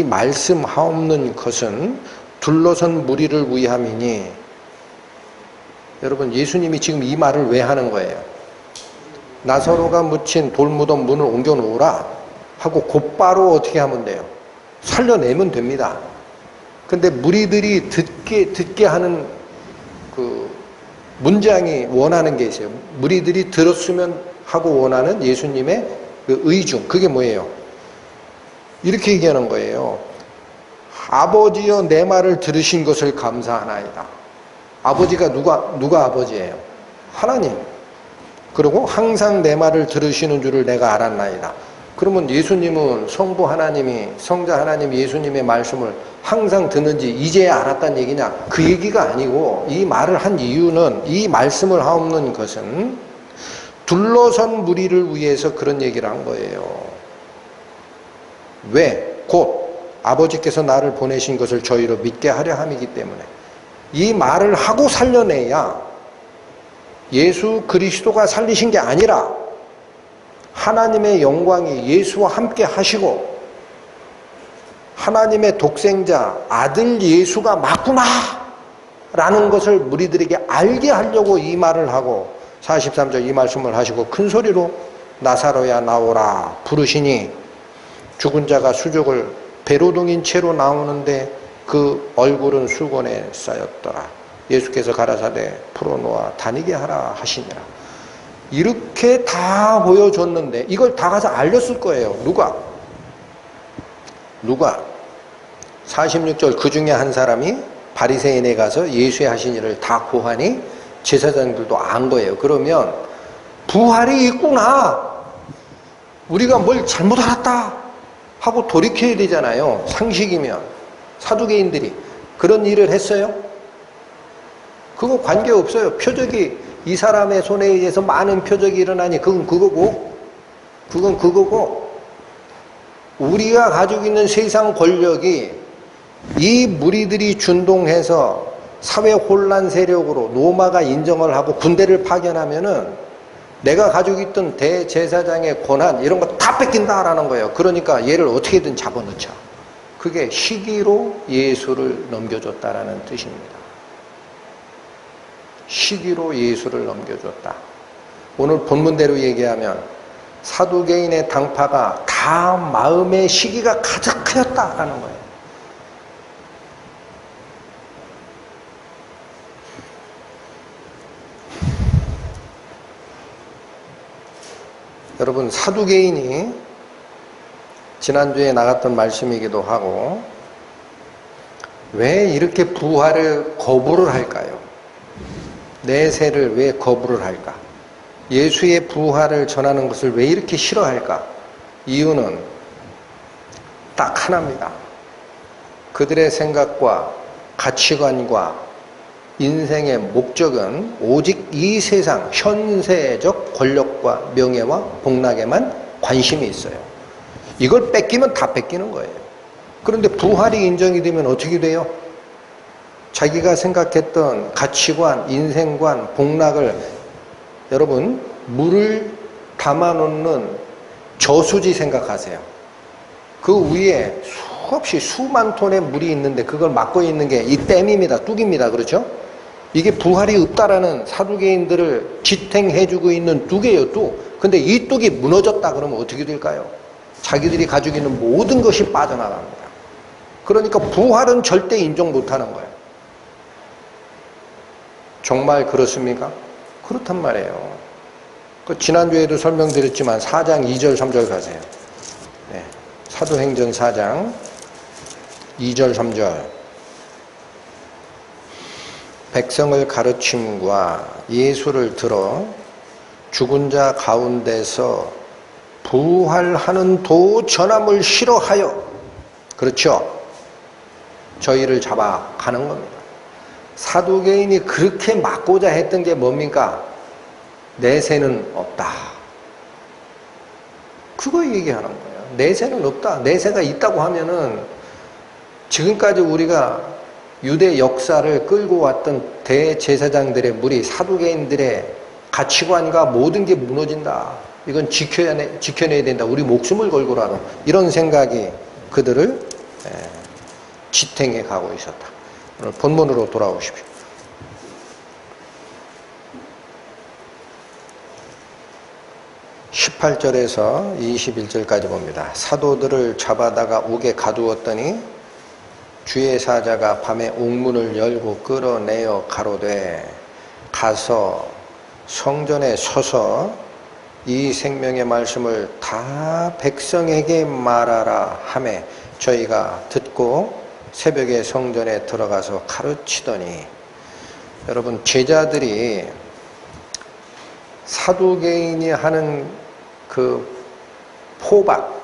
말씀하옵는 것은 둘러선 무리를 위함이니. 여러분, 예수님이 지금 이 말을 왜 하는 거예요? 나사로가 묻힌 돌무덤 문을 옮겨 놓으라 하고 곧바로 어떻게 하면 돼요? 살려내면 됩니다. 근데 무리들이 듣게 하는 그 문장이 원하는 게 있어요. 무리들이 들었으면 하고 원하는 예수님의 그 의중, 그게 뭐예요? 이렇게 얘기하는 거예요. 아버지여 내 말을 들으신 것을 감사하나이다. 아버지가 누가 아버지예요? 하나님. 그리고 항상 내 말을 들으시는 줄을 내가 알았나이다. 그러면 예수님은 성부 하나님이, 성자 하나님이 예수님의 말씀을 항상 듣는지 이제야 알았다는 얘기냐? 그 얘기가 아니고, 이 말을 한 이유는, 이 말씀을 하옵는 것은 둘러선 무리를 위해서 그런 얘기를 한 거예요. 왜? 곧 아버지께서 나를 보내신 것을 저희로 믿게 하려 함이기 때문에. 이 말을 하고 살려내야, 예수 그리스도가 살리신 게 아니라 하나님의 영광이 예수와 함께 하시고 하나님의 독생자 아들 예수가 맞구나 라는 것을 무리들에게 알게 하려고 이 말을 하고, 43절 이 말씀을 하시고 큰 소리로 나사로야 나오라 부르시니 죽은 자가 수족을 배로 동인 채로 나오는데 그 얼굴은 수건에 쌓였더라. 예수께서 가라사대 풀어놓아 다니게 하라 하시니라. 이렇게 다 보여줬는데 이걸 다 가서 알렸을 거예요. 누가? 46절 그 중에 한 사람이 바리새인에 가서 예수의 하신 일을 다 고하니 제사장들도 안 거예요. 그러면 부활이 있구나, 우리가 뭘 잘못 알았다 하고 돌이켜야 되잖아요. 상식이면. 사두개인들이 그런 일을 했어요? 그거 관계없어요. 표적이, 이 사람의 손에 의해서 많은 표적이 일어나니 그건 그거고 우리가 가지고 있는 세상 권력이 이 무리들이 준동해서 사회 혼란 세력으로 로마가 인정을 하고 군대를 파견하면은 내가 가지고 있던 대제사장의 권한 이런 거 다 뺏긴다라는 거예요. 그러니까 얘를 어떻게든 잡아놓자. 그게 시기로 예수를 넘겨줬다라는 뜻입니다. 시기로 예수를 넘겨줬다. 오늘 본문대로 얘기하면 사두개인의 당파가 다 마음의 시기가 가득하였다라는 거예요. 여러분, 사두개인이 지난주에 나갔던 말씀이기도 하고, 왜 이렇게 부활을 거부를 할까요? 내세를 왜 거부를 할까? 예수의 부활을 전하는 것을 왜 이렇게 싫어할까? 이유는 딱 하나입니다. 그들의 생각과 가치관과 인생의 목적은 오직 이 세상 현세적 권력과 명예와 복락에만 관심이 있어요. 이걸 뺏기면 다 뺏기는 거예요. 그런데 부활이 인정이 되면 어떻게 돼요? 자기가 생각했던 가치관, 인생관, 복락을 여러분 물을 담아놓는 저수지 생각하세요. 그 위에 수없이 수만 톤의 물이 있는데 그걸 막고 있는 게 이 댐입니다. 뚝입니다. 그렇죠? 이게 부활이 없다라는 사두개인들을 지탱해주고 있는 뚝이에요. 뚝. 근데 이 뚝이 무너졌다 그러면 어떻게 될까요? 자기들이 가지고 있는 모든 것이 빠져나갑니다. 그러니까 부활은 절대 인정 못하는 거예요. 정말 그렇습니까? 그렇단 말이에요. 지난주에도 설명드렸지만 4장 2절 3절 가세요. 네. 사도행전 4장 2절 3절. 백성을 가르침과 예수를 들어 죽은 자 가운데서 부활하는 도 전함을 싫어하여, 그렇죠? 저희를 잡아 가는 겁니다. 사두개인이 그렇게 막고자 했던 게 뭡니까? 내세는 없다. 그거 얘기하는 거예요. 내세는 없다. 내세가 있다고 하면은 지금까지 우리가 유대 역사를 끌고 왔던 대제사장들의 무리, 사두개인들의 가치관과 모든 게 무너진다. 이건 지켜내야 된다. 우리 목숨을 걸고라도. 이런 생각이 그들을 지탱해 가고 있었다. 오늘 본문으로 돌아오십시오. (18절에서) (21절까지) 봅니다. 사도들을 잡아다가 옥에 가두었더니 주의 사자가 밤에 옥문을 열고 끌어내어 가로되 가서 성전에 서서 이 생명의 말씀을 다 백성에게 말하라 하매 저희가 듣고 새벽에 성전에 들어가서 가르치더니, 여러분 제자들이 사두개인이 하는 그 포박,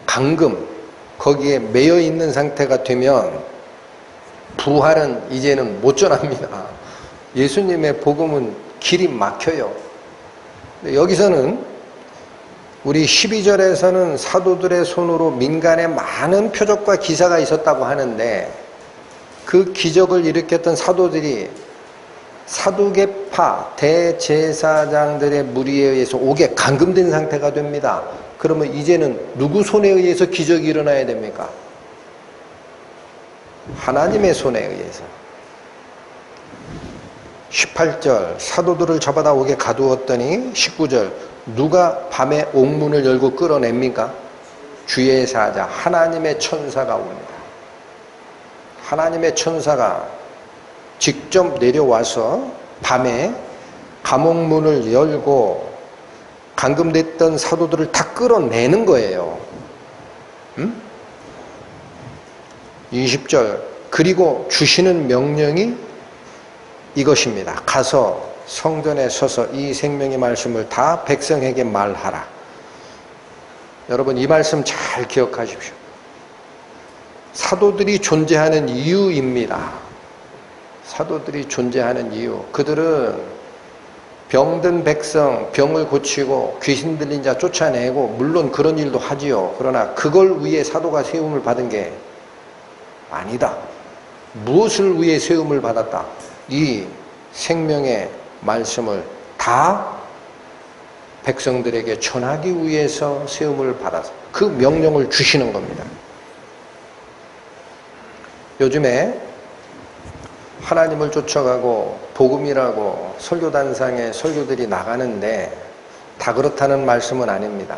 감금, 거기에 매여 있는 상태가 되면 부활은 이제는 못 전합니다. 예수님의 복음은 길이 막혀요. 여기서는 우리 12절에서는 사도들의 손으로 민간에 많은 표적과 기사가 있었다고 하는데 그 기적을 일으켰던 사도들이 사두개파 대제사장들의 무리에 의해서 옥에 감금된 상태가 됩니다. 그러면 이제는 누구 손에 의해서 기적이 일어나야 됩니까? 하나님의 손에 의해서. 18절 사도들을 잡아다 옥에 가두었더니 19절 누가 밤에 옥문을 열고 끌어냅니까? 주의 사자 하나님의 천사가 옵니다. 하나님의 천사가 직접 내려와서 밤에 감옥문을 열고 감금됐던 사도들을 다 끌어내는 거예요. 20절 그리고 주시는 명령이 이것입니다. 가서 성전에 서서 이 생명의 말씀을 다 백성에게 말하라. 여러분 이 말씀 잘 기억하십시오. 사도들이 존재하는 이유입니다. 사도들이 존재하는 이유. 그들은 병든 백성, 병을 고치고 귀신 들린 자 쫓아내고 물론 그런 일도 하지요. 그러나 그걸 위해 사도가 세움을 받은 게 아니다. 무엇을 위해 세움을 받았다? 이 생명의 말씀을 다 백성들에게 전하기 위해서 세움을 받아서 그 명령을 주시는 겁니다. 요즘에 하나님을 쫓아가고 복음이라고 설교단상에 설교들이 나가는데 다 그렇다는 말씀은 아닙니다.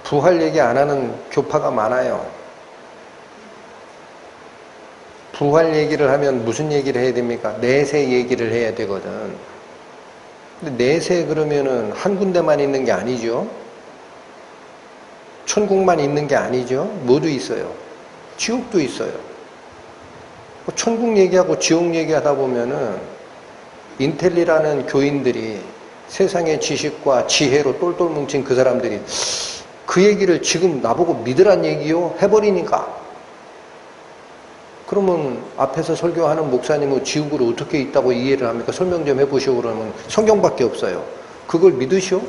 부활 얘기 안 하는 교파가 많아요. 부활 얘기를 하면 무슨 얘기를 해야 됩니까? 내세 얘기를 해야 되거든. 근데 내세 그러면은 한 군데만 있는 게 아니죠. 천국만 있는 게 아니죠. 뭐도 있어요. 지옥도 있어요. 천국 얘기하고 지옥 얘기하다 보면은 인텔리라는 교인들이 세상의 지식과 지혜로 똘똘 뭉친 그 사람들이 그 얘기를 지금 나보고 믿으란 얘기요? 해버리니까. 그러면 앞에서 설교하는 목사님은 지옥으로 어떻게 있다고 이해를 합니까? 설명 좀 해보시오. 그러면 성경밖에 없어요. 그걸 믿으시오?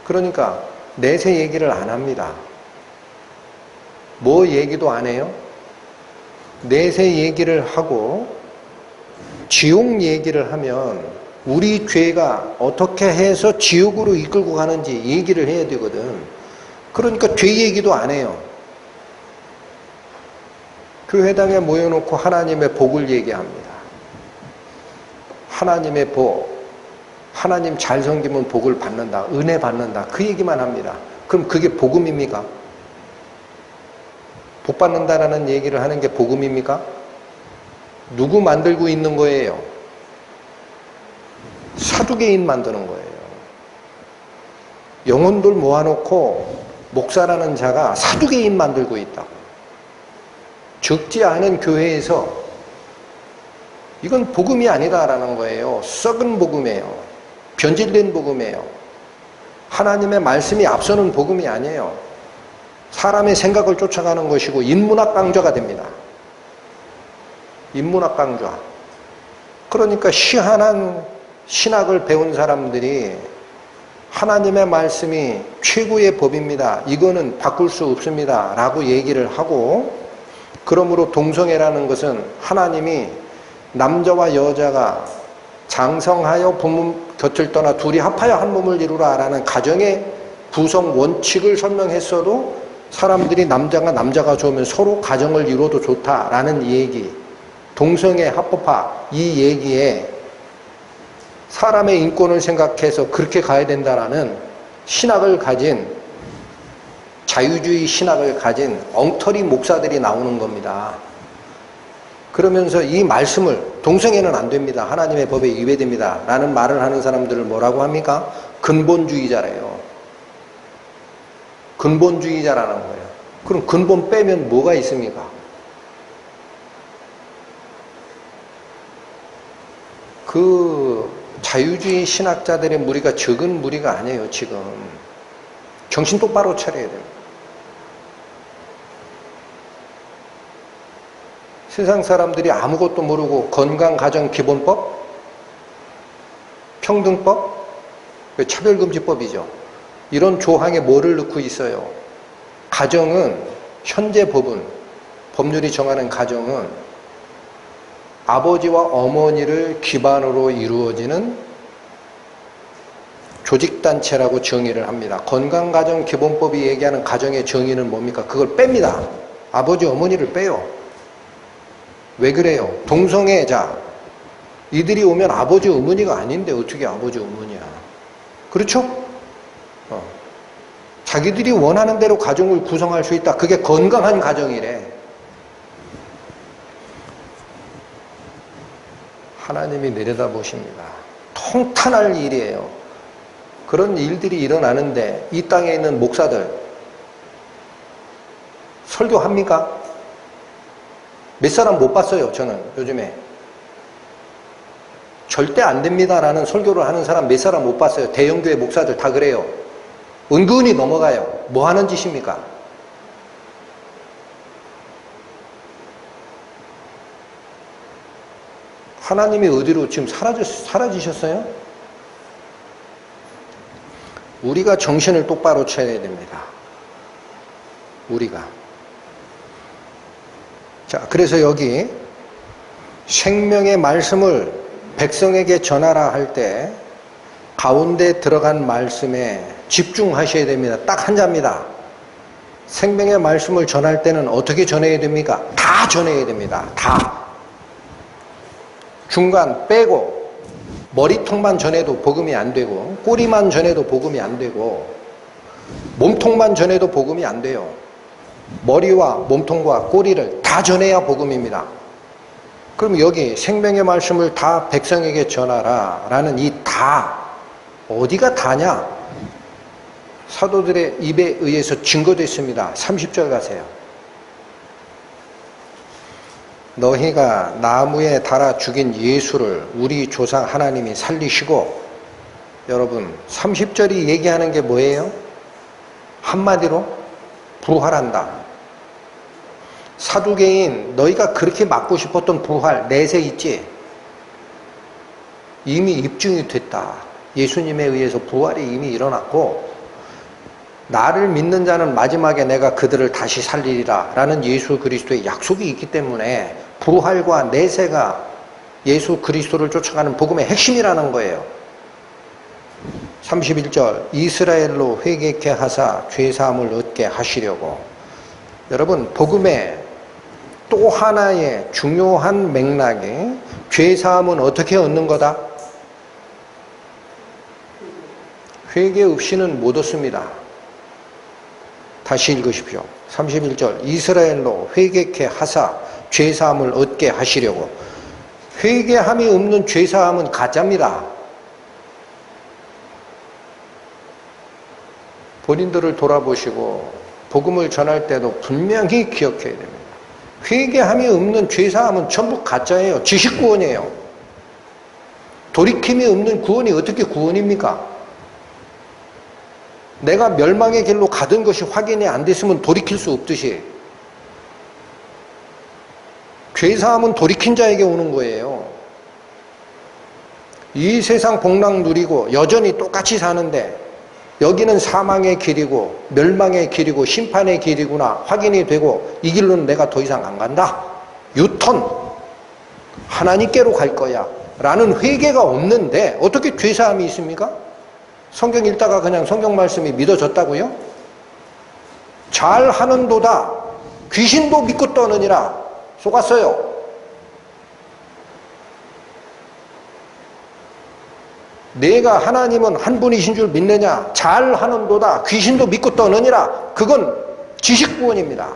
그러니까 내세 얘기를 안 합니다. 뭐 얘기도 안 해요? 내세 얘기를 하고 지옥 얘기를 하면 우리 죄가 어떻게 해서 지옥으로 이끌고 가는지 얘기를 해야 되거든. 그러니까 죄 얘기도 안 해요. 교회당에 모여놓고 하나님의 복을 얘기합니다. 하나님의 복, 하나님 잘 섬기면 복을 받는다, 은혜 받는다, 그 얘기만 합니다. 그럼 그게 복음입니까? 복 받는다라는 얘기를 하는 게 복음입니까? 누구 만들고 있는 거예요? 사두개인 만드는 거예요. 영혼들 모아놓고 목사라는 자가 사두개인 만들고 있다고. 적지 않은 교회에서 이건 복음이 아니다라는 거예요. 썩은 복음이에요. 변질된 복음이에요. 하나님의 말씀이 앞서는 복음이 아니에요. 사람의 생각을 쫓아가는 것이고 인문학 강좌가 됩니다. 인문학 강좌. 그러니까 희한한 신학을 배운 사람들이 하나님의 말씀이 최고의 법입니다. 이거는 바꿀 수 없습니다. 라고 얘기를 하고, 그러므로 동성애라는 것은 하나님이 남자와 여자가 장성하여 부모 곁을 떠나 둘이 합하여 한 몸을 이루라 라는 가정의 구성 원칙을 설명했어도 사람들이 남자가 좋으면 서로 가정을 이루어도 좋다라는 얘기, 동성애 합법화, 이 얘기에 사람의 인권을 생각해서 그렇게 가야 된다라는 신학을 가진, 자유주의 신학을 가진 엉터리 목사들이 나오는 겁니다. 그러면서 이 말씀을 동성애는 안 됩니다. 하나님의 법에 위배됩니다. 라는 말을 하는 사람들을 뭐라고 합니까? 근본주의자래요. 근본주의자라는 거예요. 그럼 근본 빼면 뭐가 있습니까? 그 자유주의 신학자들의 무리가 적은 무리가 아니에요. 지금 정신 똑바로 차려야 돼요. 세상 사람들이 아무것도 모르고 건강가정기본법, 평등법, 차별금지법이죠. 이런 조항에 뭐를 넣고 있어요? 가정은, 현재 법은, 법률이 정하는 가정은 아버지와 어머니를 기반으로 이루어지는 조직단체라고 정의를 합니다. 건강가정기본법이 얘기하는 가정의 정의는 뭡니까? 그걸 뺍니다. 아버지, 어머니를 빼요. 왜 그래요? 동성애자, 이들이 오면 아버지, 어머니가 아닌데 어떻게 아버지, 어머니야? 그렇죠? 자기들이 원하는 대로 가정을 구성할 수 있다. 그게 건강한 가정이래. 하나님이 내려다보십니다. 통탄할 일이에요. 그런 일들이 일어나는데 이 땅에 있는 목사들 설교합니까? 몇 사람 못 봤어요. 저는 요즘에 절대 안 됩니다라는 설교를 하는 사람 몇 사람 못 봤어요. 대형교회 목사들 다 그래요. 은근히 넘어가요. 뭐 하는 짓입니까? 하나님이 어디로 지금 사라지셨어요? 우리가 정신을 똑바로 차려야 됩니다. 우리가. 자, 그래서 여기 생명의 말씀을 백성에게 전하라 할 때 가운데 들어간 말씀에 집중하셔야 됩니다. 딱 한 자입니다. 생명의 말씀을 전할 때는 어떻게 전해야 됩니까? 다 전해야 됩니다. 다. 중간 빼고 머리통만 전해도 복음이 안 되고 꼬리만 전해도 복음이 안 되고 몸통만 전해도 복음이 안 돼요. 머리와 몸통과 꼬리를 다 전해야 복음입니다. 그럼 여기 생명의 말씀을 다 백성에게 전하라 라는 이 다, 어디가 다냐? 사도들의 입에 의해서 증거됐습니다. 30절 가세요. 너희가 나무에 달아 죽인 예수를 우리 조상 하나님이 살리시고, 여러분 30절이 얘기하는 게 뭐예요? 한마디로 부활한다. 사두개인 너희가 그렇게 맞고 싶었던 부활, 내세 있지? 이미 입증이 됐다. 예수님에 의해서 부활이 이미 일어났고 나를 믿는 자는 마지막에 내가 그들을 다시 살리리라 라는 예수 그리스도의 약속이 있기 때문에 부활과 내세가 예수 그리스도를 쫓아가는 복음의 핵심이라는 거예요. 31절 이스라엘로 회개케 하사 죄사함을 얻게 하시려고. 여러분, 복음의 또 하나의 중요한 맥락이 죄사함은 어떻게 얻는 거다? 회개 없이는 못 얻습니다. 다시 읽으십시오. 31절 이스라엘로 회개케 하사 죄사함을 얻게 하시려고. 회개함이 없는 죄사함은 가짜입니다. 본인들을 돌아보시고 복음을 전할 때도 분명히 기억해야 됩니다. 회개함이 없는 죄사함은 전부 가짜예요. 지식구원이에요. 돌이킴이 없는 구원이 어떻게 구원입니까? 내가 멸망의 길로 가던 것이 확인이 안 됐으면 돌이킬 수 없듯이 죄사함은 돌이킨 자에게 오는 거예요. 이 세상 복락 누리고 여전히 똑같이 사는데 여기는 사망의 길이고 멸망의 길이고 심판의 길이구나 확인이 되고 이 길로는 내가 더 이상 안 간다. 유턴. 하나님께로 갈 거야. 라는 회개가 없는데 어떻게 죄사함이 있습니까? 성경 읽다가 그냥 성경 말씀이 믿어졌다고요? 잘하는도다 귀신도 믿고 떠느니라. 속았어요. 내가 하나님은 한 분이신 줄 믿느냐? 잘하는도다 귀신도 믿고 떠느니라. 그건 지식구원입니다.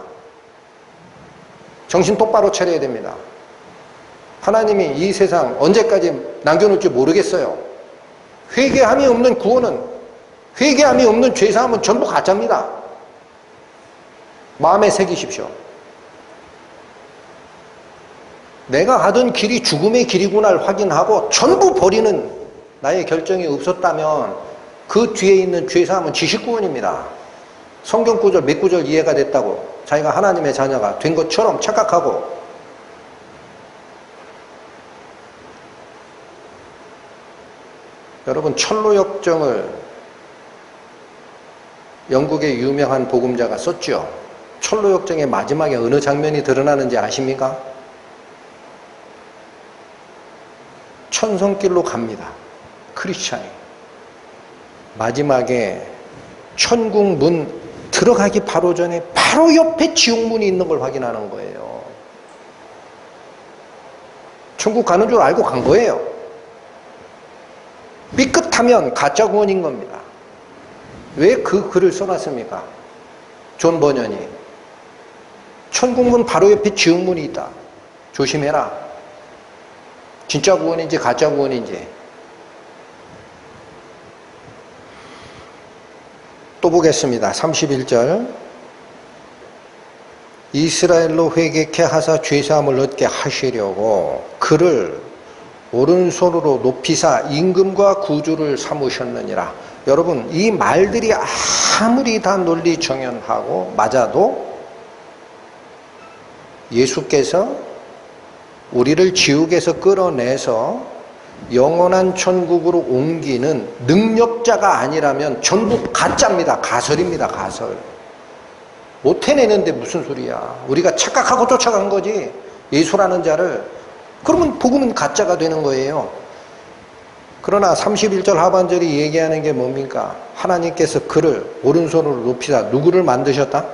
정신 똑바로 차려야 됩니다. 하나님이 이 세상 언제까지 남겨놓을지 모르겠어요. 회개함이 없는 구원은, 회개함이 없는 죄사함은 전부 가짜입니다. 마음에 새기십시오. 내가 가던 길이 죽음의 길이구나를 확인하고 전부 버리는 나의 결정이 없었다면 그 뒤에 있는 죄사함은 지식구원입니다. 성경 구절 몇 구절 이해가 됐다고 자기가 하나님의 자녀가 된 것처럼 착각하고 여러분, 철로역정을 영국의 유명한 복음자가 썼죠. 철로역정의 마지막에 어느 장면이 드러나는지 아십니까? 천성길로 갑니다. 크리스찬이. 마지막에 천국 문 들어가기 바로 전에 바로 옆에 지옥문이 있는 걸 확인하는 거예요. 천국 가는 줄 알고 간 거예요. 삐끗하면 가짜 구원인 겁니다. 왜 그 글을 써놨습니까? 존 버년이. 천국문 바로 옆에 지옥문이 있다. 조심해라. 진짜 구원인지 가짜 구원인지. 또 보겠습니다. 31절 이스라엘로 회개케 하사 죄사함을 얻게 하시려고 그를 오른손으로 높이사 임금과 구주를 삼으셨느니라. 여러분, 이 말들이 아무리 다 논리 정연하고 맞아도 예수께서 우리를 지옥에서 끌어내서 영원한 천국으로 옮기는 능력자가 아니라면 전부 가짜입니다. 가설입니다. 가설. 못 해내는데 무슨 소리야. 우리가 착각하고 쫓아간 거지. 예수라는 자를. 그러면 복음은 가짜가 되는 거예요. 그러나 31절 하반절이 얘기하는 게 뭡니까? 하나님께서 그를 오른손으로 높이사 누구를 만드셨다?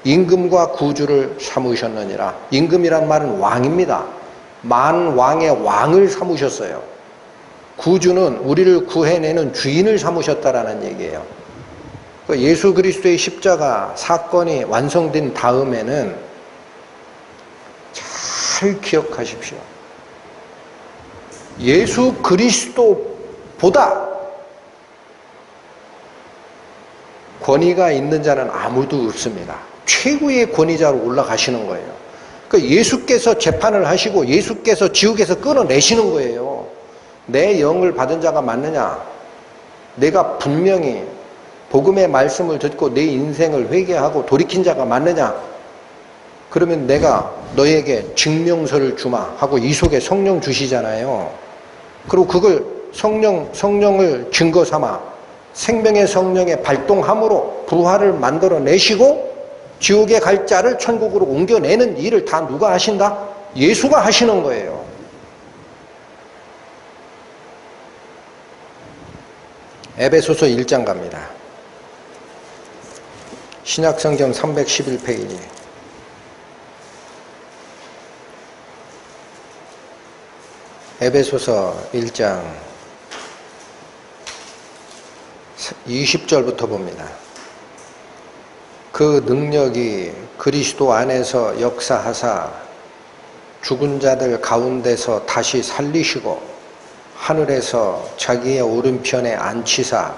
임금과 구주를 삼으셨느니라. 임금이란 말은 왕입니다. 만왕의 왕을 삼으셨어요. 구주는 우리를 구해내는 주인을 삼으셨다라는 얘기예요. 예수 그리스도의 십자가 사건이 완성된 다음에는 잘 기억하십시오. 예수 그리스도보다 권위가 있는 자는 아무도 없습니다. 최고의 권위자로 올라가시는 거예요. 그러니까 예수께서 재판을 하시고 예수께서 지옥에서 끌어내시는 거예요. 내 영을 받은 자가 맞느냐? 내가 분명히 복음의 말씀을 듣고 내 인생을 회개하고 돌이킨 자가 많느냐? 그러면 내가 너에게 증명서를 주마 하고 이 속에 성령 주시잖아요. 그리고 그걸 성령을 증거 삼아 생명의 성령의 발동함으로 부활을 만들어내시고 지옥에 갈 자를 천국으로 옮겨내는 일을 다 누가 하신다? 예수가 하시는 거예요. 에베소서 1장 갑니다. 신약성경 311페이지. 에베소서 1장 20절부터 봅니다. 그 능력이 그리스도 안에서 역사하사 죽은 자들 가운데서 다시 살리시고 하늘에서 자기의 오른편에 앉히사.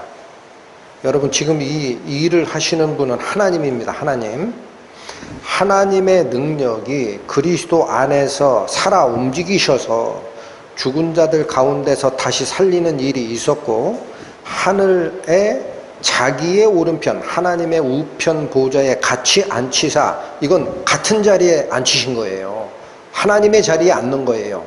여러분 지금 이 일을 하시는 분은 하나님입니다. 하나님. 하나님의 능력이 그리스도 안에서 살아 움직이셔서 죽은 자들 가운데서 다시 살리는 일이 있었고 하늘에 자기의 오른편 하나님의 우편 보좌에 같이 앉히사. 이건 같은 자리에 앉히신 거예요. 하나님의 자리에 앉는 거예요.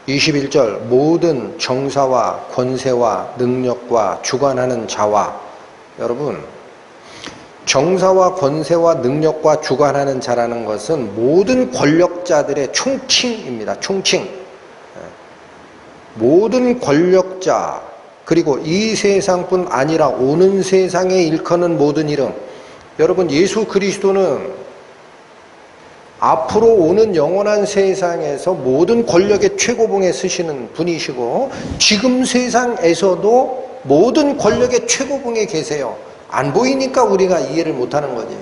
21절 모든 정사와 권세와 능력과 주관하는 자와. 여러분 정사와 권세와 능력과 주관하는 자라는 것은 모든 권력자들의 총칭입니다. 총칭. 모든 권력자 그리고 이 세상뿐 아니라 오는 세상에 일컫는 모든 이름. 여러분 예수 그리스도는 앞으로 오는 영원한 세상에서 모든 권력의 최고봉에 서시는 분이시고 지금 세상에서도 모든 권력의 최고봉에 계세요. 안 보이니까 우리가 이해를 못하는 거지.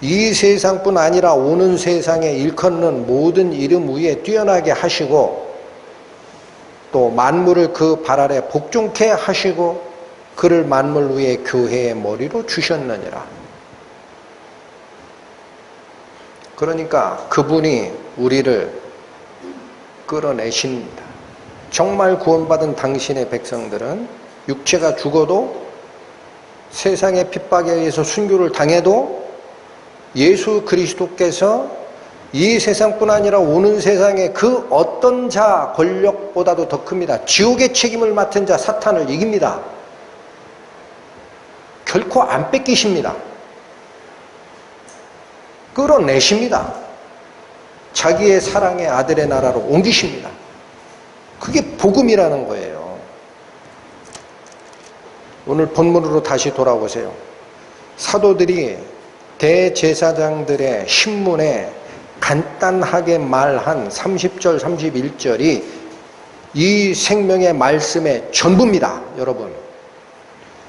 이 세상뿐 아니라 오는 세상에 일컫는 모든 이름 위에 뛰어나게 하시고 또 만물을 그 발 아래 복종케 하시고 그를 만물 위에 교회의 머리로 주셨느니라. 그러니까 그분이 우리를 끌어내십니다. 정말 구원받은 당신의 백성들은 육체가 죽어도 세상의 핍박에 의해서 순교를 당해도 예수 그리스도께서 이 세상뿐 아니라 오는 세상의 그 어떤 자 권력보다도 더 큽니다. 지옥의 책임을 맡은 자 사탄을 이깁니다. 결코 안 뺏기십니다. 끌어내십니다. 자기의 사랑의 아들의 나라로 옮기십니다. 그게 복음이라는 거예요. 오늘 본문으로 다시 돌아오세요. 사도들이 대제사장들의 신문에 간단하게 말한 30절, 31절이 이 생명의 말씀의 전부입니다. 여러분.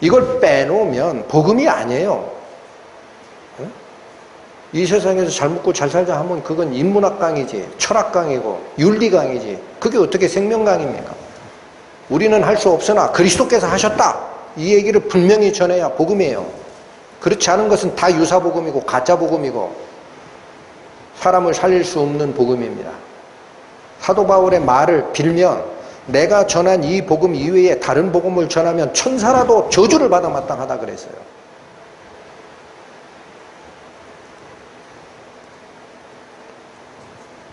이걸 빼놓으면 복음이 아니에요. 이 세상에서 잘 먹고 잘 살자 하면 그건 인문학 강의지, 철학 강의고 윤리 강의지. 그게 어떻게 생명 강의입니까? 우리는 할 수 없으나 그리스도께서 하셨다. 이 얘기를 분명히 전해야 복음이에요. 그렇지 않은 것은 다 유사복음이고 가짜복음이고 사람을 살릴 수 없는 복음입니다. 사도 바울의 말을 빌면 내가 전한 이 복음 이외에 다른 복음을 전하면 천사라도 저주를 받아 마땅하다 그랬어요.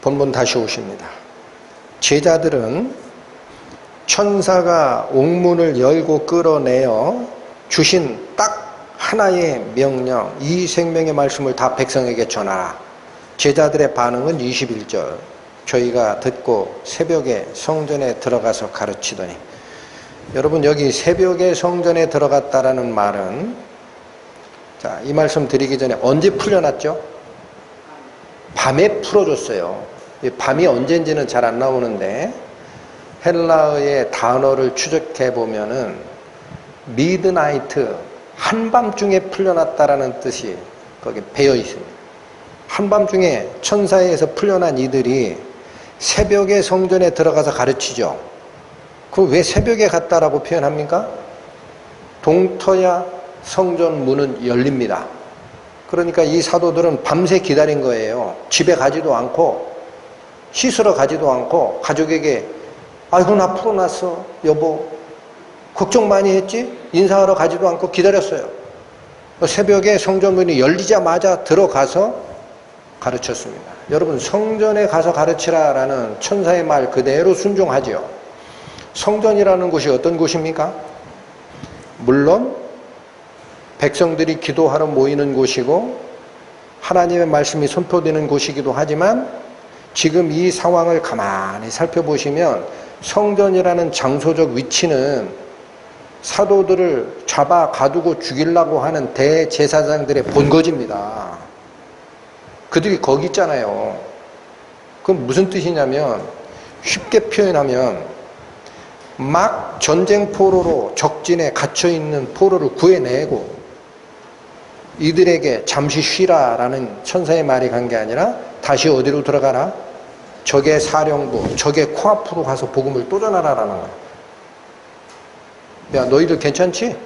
본문 다시 오십니다. 제자들은 천사가 옥문을 열고 끌어내어 주신 딱 하나의 명령, 이 생명의 말씀을 다 백성에게 전하라. 제자들의 반응은 21절. 저희가 듣고 새벽에 성전에 들어가서 가르치더니. 여러분 여기 새벽에 성전에 들어갔다라는 말은 자, 이 말씀 드리기 전에 언제 풀려났죠? 밤에 풀어줬어요. 밤이 언제인지는 잘 안 나오는데 헬라어의 단어를 추적해 보면은 미드나이트, 한밤중에 풀려났다라는 뜻이 거기 배어 있습니다. 한밤중에 천사에서 풀려난 이들이 새벽에 성전에 들어가서 가르치죠. 그 왜 새벽에 갔다라고 표현합니까? 동터야 성전 문은 열립니다. 그러니까 이 사도들은 밤새 기다린 거예요. 집에 가지도 않고 씻으러 가지도 않고 가족에게 아이고 나 풀어놨어 여보 걱정 많이 했지? 인사하러 가지도 않고 기다렸어요. 새벽에 성전문이 열리자마자 들어가서 가르쳤습니다. 여러분, 성전에 가서 가르치라라는 천사의 말 그대로 순종하지요. 성전이라는 곳이 어떤 곳입니까? 물론 백성들이 기도하러 모이는 곳이고 하나님의 말씀이 선포되는 곳이기도 하지만 지금 이 상황을 가만히 살펴보시면 성전이라는 장소적 위치는 사도들을 잡아 가두고 죽이려고 하는 대제사장들의 본거지입니다. 그들이 거기 있잖아요. 그럼 무슨 뜻이냐면 쉽게 표현하면 막 전쟁 포로로 적진에 갇혀있는 포로를 구해내고 이들에게 잠시 쉬라라는 천사의 말이 간 게 아니라 다시 어디로 들어가라? 적의 사령부, 적의 코앞으로 가서 복음을 또 전하라라는 거야. 야, 너희들 괜찮지?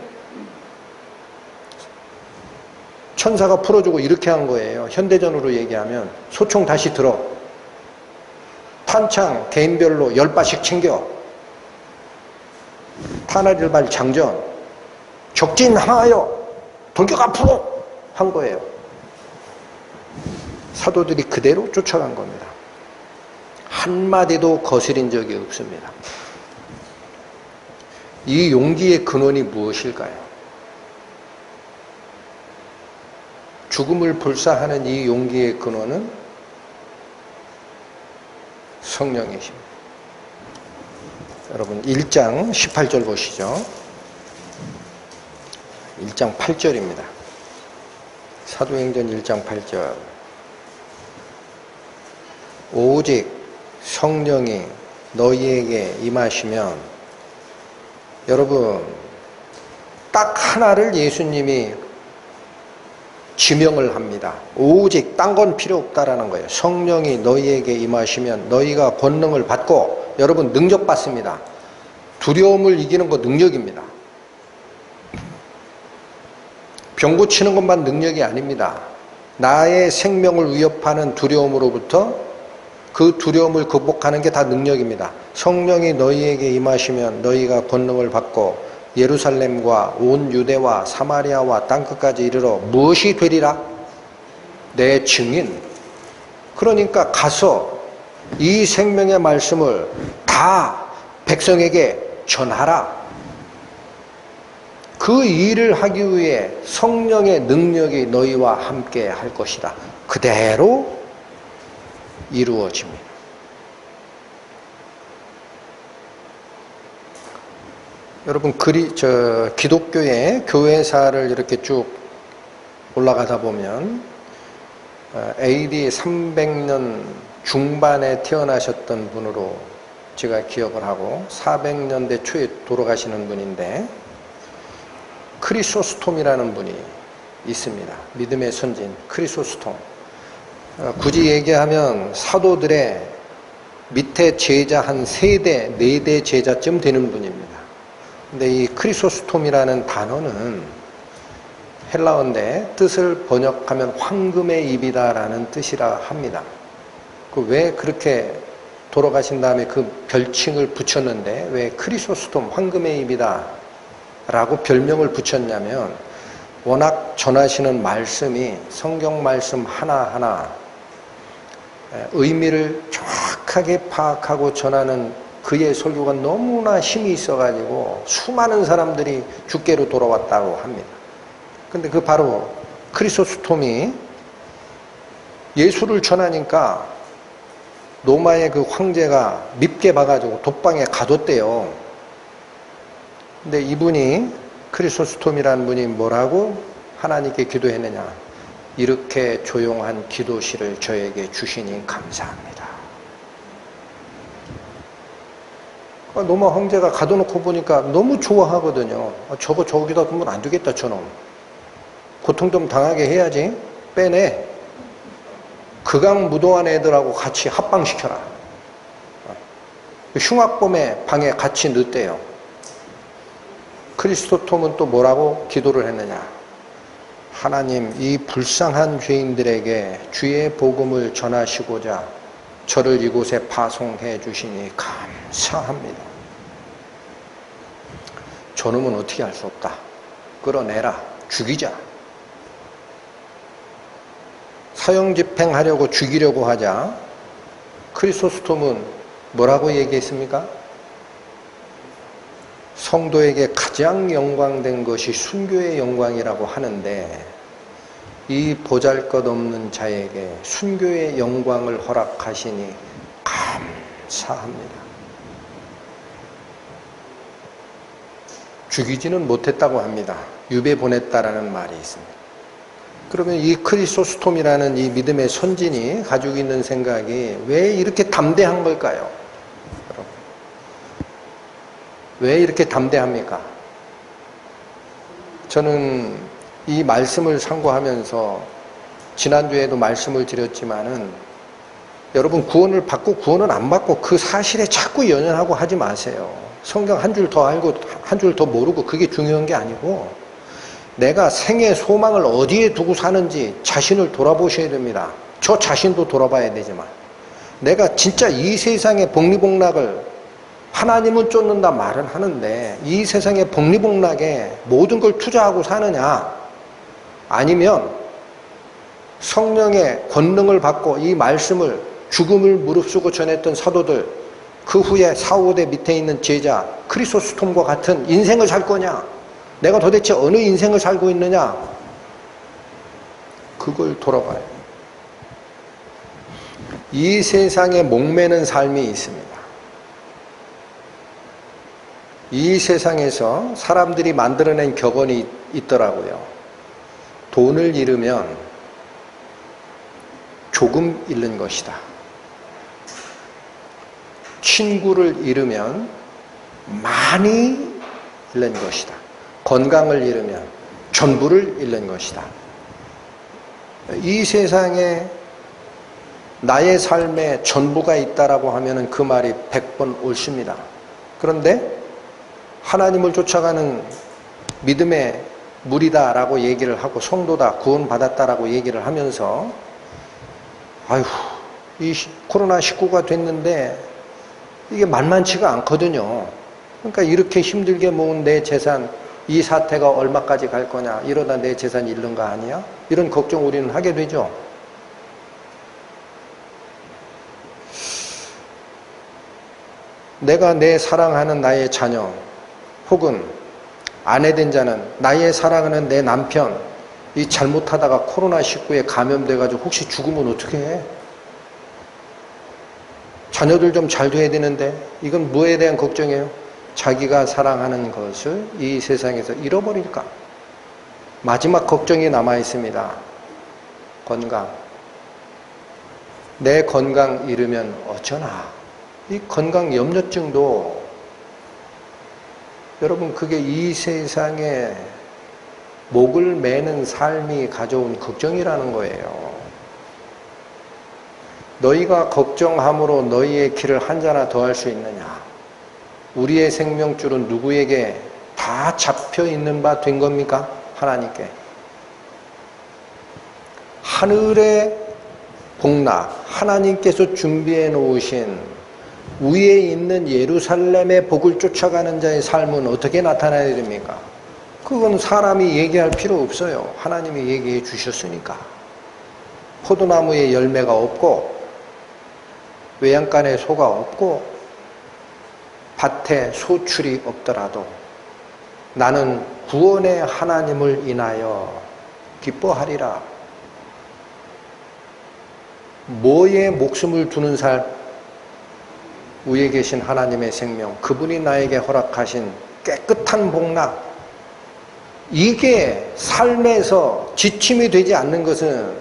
천사가 풀어주고 이렇게 한 거예요. 현대전으로 얘기하면 소총 다시 들어. 탄창 개인별로 10발씩 챙겨. 탄화일발 장전. 적진 항하여 돌격 앞으로 한 거예요. 사도들이 그대로 쫓아간 겁니다. 한마디도 거스린 적이 없습니다. 이 용기의 근원이 무엇일까요? 죽음을 불사하는 이 용기의 근원은 성령이십니다. 여러분 1장 18절 보시죠. 1장 8절입니다. 사도행전 1장 8절. 오직 성령이 너희에게 임하시면, 여러분 딱 하나를 예수님이 지명을 합니다. 오직 딴 건 필요 없다라는 거예요. 성령이 너희에게 임하시면 너희가 권능을 받고, 여러분 능력 받습니다. 두려움을 이기는 거 능력입니다. 병 고치는 것만 능력이 아닙니다. 나의 생명을 위협하는 두려움으로부터 그 두려움을 극복하는 게 다 능력입니다. 성령이 너희에게 임하시면 너희가 권능을 받고 예루살렘과 온 유대와 사마리아와 땅끝까지 이르러 무엇이 되리라? 내 증인. 그러니까 가서 이 생명의 말씀을 다 백성에게 전하라. 그 일을 하기 위해 성령의 능력이 너희와 함께 할 것이다. 그대로 이루어집니다. 여러분 기독교의 교회사를 이렇게 쭉 올라가다 보면 AD 300년 중반에 태어나셨던 분으로 제가 기억을 하고 400년대 초에 돌아가시는 분인데, 크리소스톰이라는 분이 있습니다. 믿음의 선진 크리소스톰. 굳이 얘기하면 사도들의 밑에 제자 한 3대, 4대 제자쯤 되는 분입니다. 근데 이 크리소스톰이라는 단어는 헬라어인데 뜻을 번역하면 황금의 입이다라는 뜻이라 합니다. 왜 그렇게 돌아가신 다음에 그 별칭을 붙였는데 왜 크리소스톰 황금의 입이다 라고 별명을 붙였냐면, 워낙 전하시는 말씀이 성경 말씀 하나하나 의미를 정확하게 파악하고 전하는 그의 설교가 너무나 힘이 있어가지고 수많은 사람들이 주께로 돌아왔다고 합니다. 근데 그 바로 크리소스톰이 예수를 전하니까 로마의 그 황제가 밉게 봐가지고 독방에 가뒀대요. 근데 이분이, 크리소스톰이라는 분이 뭐라고 하나님께 기도했느냐? 이렇게 조용한 기도실을 저에게 주시니 감사합니다. 로마 황제가 가둬놓고 보니까 너무 좋아하거든요. 저거 저기다 두면 안 되겠다, 저놈. 고통 좀 당하게 해야지. 빼내. 극악무도한 애들하고 같이 합방시켜라. 흉악범의 방에 같이 넣었대요. 크리스토톰은 또 뭐라고 기도를 했느냐? 하나님, 이 불쌍한 죄인들에게 주의 복음을 전하시고자 저를 이곳에 파송해 주시니 감사합니다. 저놈은 어떻게 할 수 없다. 끌어내라. 죽이자. 사형집행하려고 죽이려고 하자 크리소스톰은 뭐라고 얘기했습니까? 성도에게 가장 영광된 것이 순교의 영광이라고 하는데 이 보잘것없는 자에게 순교의 영광을 허락하시니 감사합니다. 죽이지는 못했다고 합니다. 유배 보냈다라는 말이 있습니다. 그러면 이 크리소스톰이라는 이 믿음의 선진이 가지고 있는 생각이 왜 이렇게 담대한 걸까요? 여러분, 왜 이렇게 담대합니까? 저는 이 말씀을 상고하면서 지난주에도 말씀을 드렸지만은 여러분 구원을 받고 구원은 안 받고 그 사실에 자꾸 연연하고 하지 마세요. 성경 한 줄 더 알고 한 줄 더 모르고 그게 중요한 게 아니고 내가 생의 소망을 어디에 두고 사는지 자신을 돌아보셔야 됩니다. 저 자신도 돌아봐야 되지만 내가 진짜 이 세상의 복리복락을 하나님은 쫓는다 말은 하는데 이 세상의 복리복락에 모든 걸 투자하고 사느냐 아니면 성령의 권능을 받고 이 말씀을 죽음을 무릅쓰고 전했던 사도들 그 후에 4, 5대 밑에 있는 제자 크리소스톰과 같은 인생을 살 거냐 내가 도대체 어느 인생을 살고 있느냐 그걸 돌아봐요. 이 세상에 목매는 삶이 있습니다. 이 세상에서 사람들이 만들어낸 격언이 있더라고요. 돈을 잃으면 조금 잃는 것이다. 친구를 잃으면 많이 잃는 것이다. 건강을 잃으면 전부를 잃는 것이다. 이 세상에 나의 삶에 전부가 있다라고 하면 그 말이 100번 옳습니다. 그런데 하나님을 쫓아가는 믿음의 무리다라고 얘기를 하고 성도다, 구원받았다라고 얘기를 하면서 아휴, 이 코로나19가 됐는데 이게 만만치가 않거든요. 그러니까 이렇게 힘들게 모은 내 재산, 이 사태가 얼마까지 갈 거냐, 이러다 내 재산 잃는 거 아니야? 이런 걱정 우리는 하게 되죠. 내가 내 사랑하는 나의 자녀 혹은 아내된 자는 나의 사랑하는 내 남편 이 잘못하다가 코로나19에 감염돼가지고 혹시 죽으면 어떻게 해? 자녀들 좀 잘 돼야 되는데 이건 뭐에 대한 걱정이에요? 자기가 사랑하는 것을 이 세상에서 잃어버릴까? 마지막 걱정이 남아 있습니다. 건강. 내 건강 잃으면 어쩌나? 이 건강 염려증도 여러분 그게 이 세상에 목을 매는 삶이 가져온 걱정이라는 거예요. 너희가 걱정함으로 너희의 길을 한자나 더 할 수 있느냐? 우리의 생명줄은 누구에게 다 잡혀 있는 바 된 겁니까? 하나님께. 하늘의 복락, 하나님께서 준비해 놓으신 위에 있는 예루살렘의 복을 쫓아가는 자의 삶은 어떻게 나타나야 됩니까? 그건 사람이 얘기할 필요 없어요. 하나님이 얘기해 주셨으니까. 포도나무에 열매가 없고 외양간에 소가 없고 밭에 소출이 없더라도 나는 구원의 하나님을 인하여 기뻐하리라. 뭐에 목숨을 두는 삶? 위에 계신 하나님의 생명, 그분이 나에게 허락하신 깨끗한 복락, 이게 삶에서 지침이 되지 않는 것은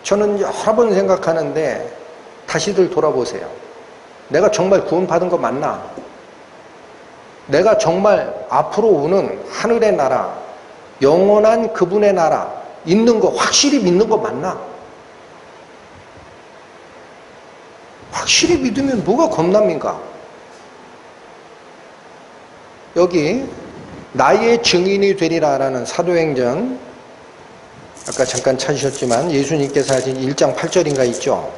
저는 여러 번 생각하는데 다시들 돌아보세요. 내가 정말 구원받은 거 맞나? 내가 정말 앞으로 오는 하늘의 나라, 영원한 그분의 나라 있는 거 확실히 믿는 거 맞나? 확실히 믿으면 뭐가 겁납니까? 여기 나의 증인이 되리라라는 사도행전 아까 잠깐 찾으셨지만 예수님께서 하신 1장 8절인가 있죠.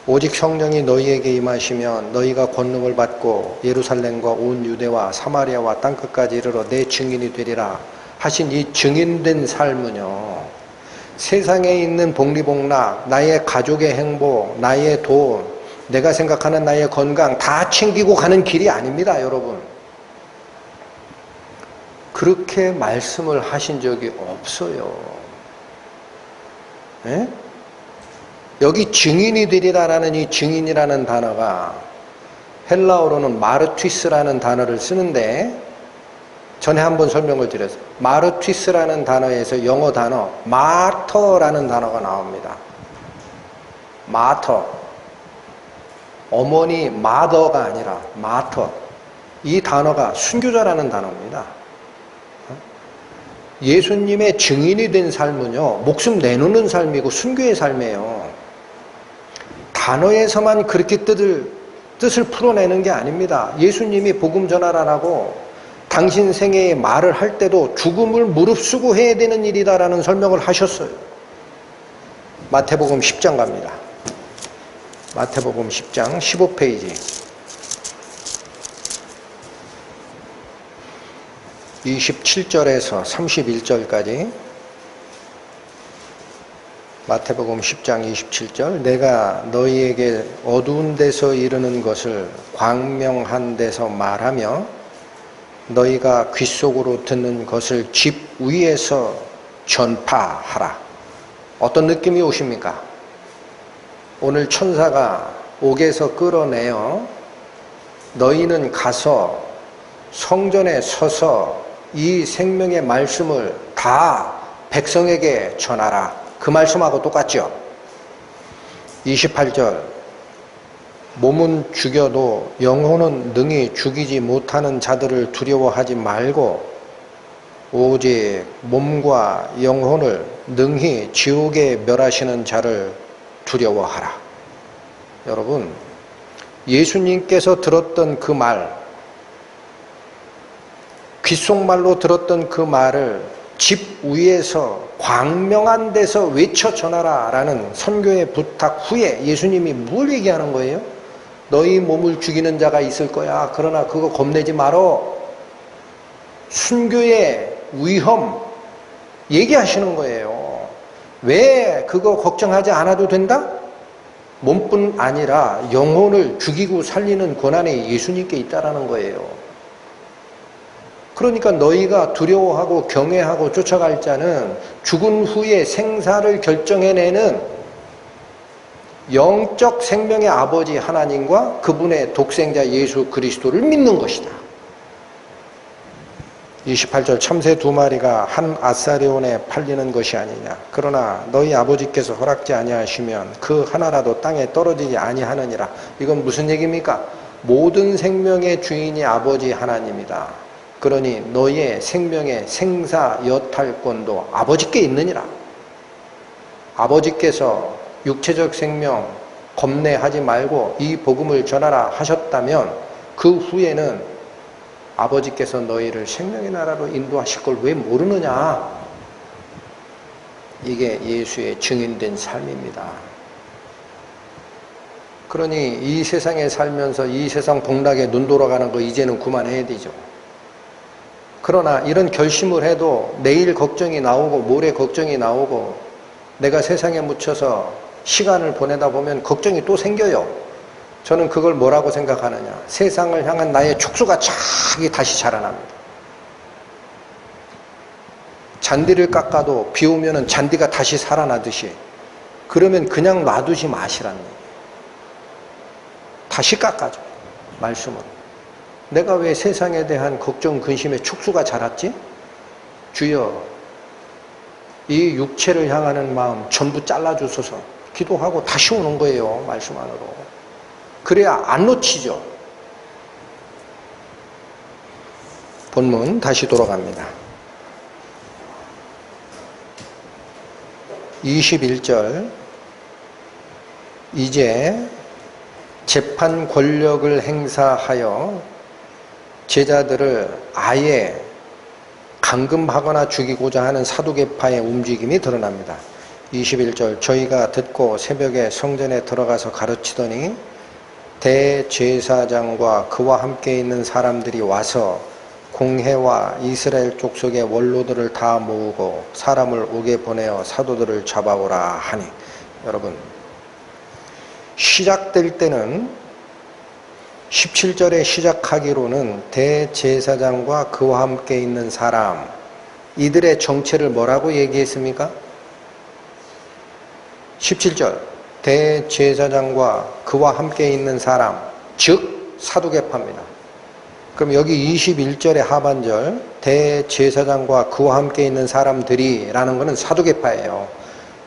오직 성령이 너희에게 임하시면 너희가 권능을 받고 예루살렘과 온 유대와 사마리아와 땅끝까지 이르러 내 증인이 되리라 하신 이 증인된 삶은요, 세상에 있는 복리복락, 나의 가족의 행복, 나의 돈, 내가 생각하는 나의 건강 다 챙기고 가는 길이 아닙니다, 여러분. 그렇게 말씀을 하신 적이 없어요. 예? 여기 증인이 되리라라는 이 증인이라는 단어가 헬라어로는 마르튀스라는 단어를 쓰는데, 전에 한번 설명을 드렸어요. 마르튀스라는 단어에서 영어 단어 마터라는 단어가 나옵니다. 마터. 어머니 마더가 아니라 마터. 이 단어가 순교자라는 단어입니다. 예수님의 증인이 된 삶은요, 목숨 내놓는 삶이고 순교의 삶이에요. 단어에서만 그렇게 뜻을 풀어내는 게 아닙니다. 예수님이 복음 전하라고 당신 생애에 말을 할 때도 죽음을 무릅쓰고 해야 되는 일이다라는 설명을 하셨어요. 마태복음 10장 갑니다. 마태복음 10장 15페이지. 27절에서 31절까지. 마태복음 10장 27절. 내가 너희에게 어두운 데서 이르는 것을 광명한 데서 말하며 너희가 귓속으로 듣는 것을 집 위에서 전파하라. 어떤 느낌이 오십니까? 오늘 천사가 옥에서 끌어내어 너희는 가서 성전에 서서 이 생명의 말씀을 다 백성에게 전하라. 그 말씀하고 똑같죠? 28절. 몸은 죽여도 영혼은 능히 죽이지 못하는 자들을 두려워하지 말고 오직 몸과 영혼을 능히 지옥에 멸하시는 자를 두려워하라. 여러분, 예수님께서 들었던 그 말, 귓속말로 들었던 그 말을 집 위에서 광명한 데서 외쳐 전하라 라는 선교의 부탁 후에 예수님이 뭘 얘기하는 거예요? 너희 몸을 죽이는 자가 있을 거야. 그러나 그거 겁내지 말어. 순교의 위험 얘기하시는 거예요. 왜 그거 걱정하지 않아도 된다? 몸뿐 아니라 영혼을 죽이고 살리는 권한이 예수님께 있다라는 거예요. 그러니까 너희가 두려워하고 경외하고 쫓아갈 자는 죽은 후에 생사를 결정해내는 영적 생명의 아버지 하나님과 그분의 독생자 예수 그리스도를 믿는 것이다. 28절. 참새 2마리가 한 아사리온에 팔리는 것이 아니냐. 그러나 너희 아버지께서 허락지 아니하시면 그 하나라도 땅에 떨어지지 아니하느니라. 이건 무슨 얘기입니까? 모든 생명의 주인이 아버지 하나님이다. 그러니 너희의 생명의 생사 여탈권도 아버지께 있느니라. 아버지께서 육체적 생명 겁내하지 말고 이 복음을 전하라 하셨다면 그 후에는 아버지께서 너희를 생명의 나라로 인도하실 걸 왜 모르느냐. 이게 예수의 증인된 삶입니다. 그러니 이 세상에 살면서 이 세상 복락에 눈 돌아가는 거 이제는 그만해야 되죠. 그러나 이런 결심을 해도 내일 걱정이 나오고 모레 걱정이 나오고 내가 세상에 묻혀서 시간을 보내다 보면 걱정이 또 생겨요. 저는 그걸 뭐라고 생각하느냐. 세상을 향한 나의 촉수가 다시 자라납니다. 잔디를 깎아도 비 오면 잔디가 다시 살아나듯이 그러면 그냥 놔두지 마시라는 얘기예요. 다시 깎아줘. 말씀으로. 내가 왜 세상에 대한 걱정, 근심의 촉수가 자랐지? 주여, 이 육체를 향하는 마음 전부 잘라주소서. 기도하고 다시 오는 거예요. 말씀 안으로. 그래야 안 놓치죠. 본문 다시 돌아갑니다. 21절. 이제 재판 권력을 행사하여 제자들을 아예 감금하거나 죽이고자 하는 사두개파의 움직임이 드러납니다. 21절 저희가 듣고 새벽에 성전에 들어가서 가르치더니 대제사장과 그와 함께 있는 사람들이 와서 공회와 이스라엘 족속의 원로들을 다 모으고 사람을 옥에 보내어 사도들을 잡아오라 하니. 여러분, 시작될 때는 17절에 시작하기로는 대제사장과 그와 함께 있는 사람, 이들의 정체를 뭐라고 얘기했습니까? 17절 대제사장과 그와 함께 있는 사람, 즉 사두개파입니다. 그럼 여기 21절의 하반절 대제사장과 그와 함께 있는 사람들이 라는 것은 사두개파예요.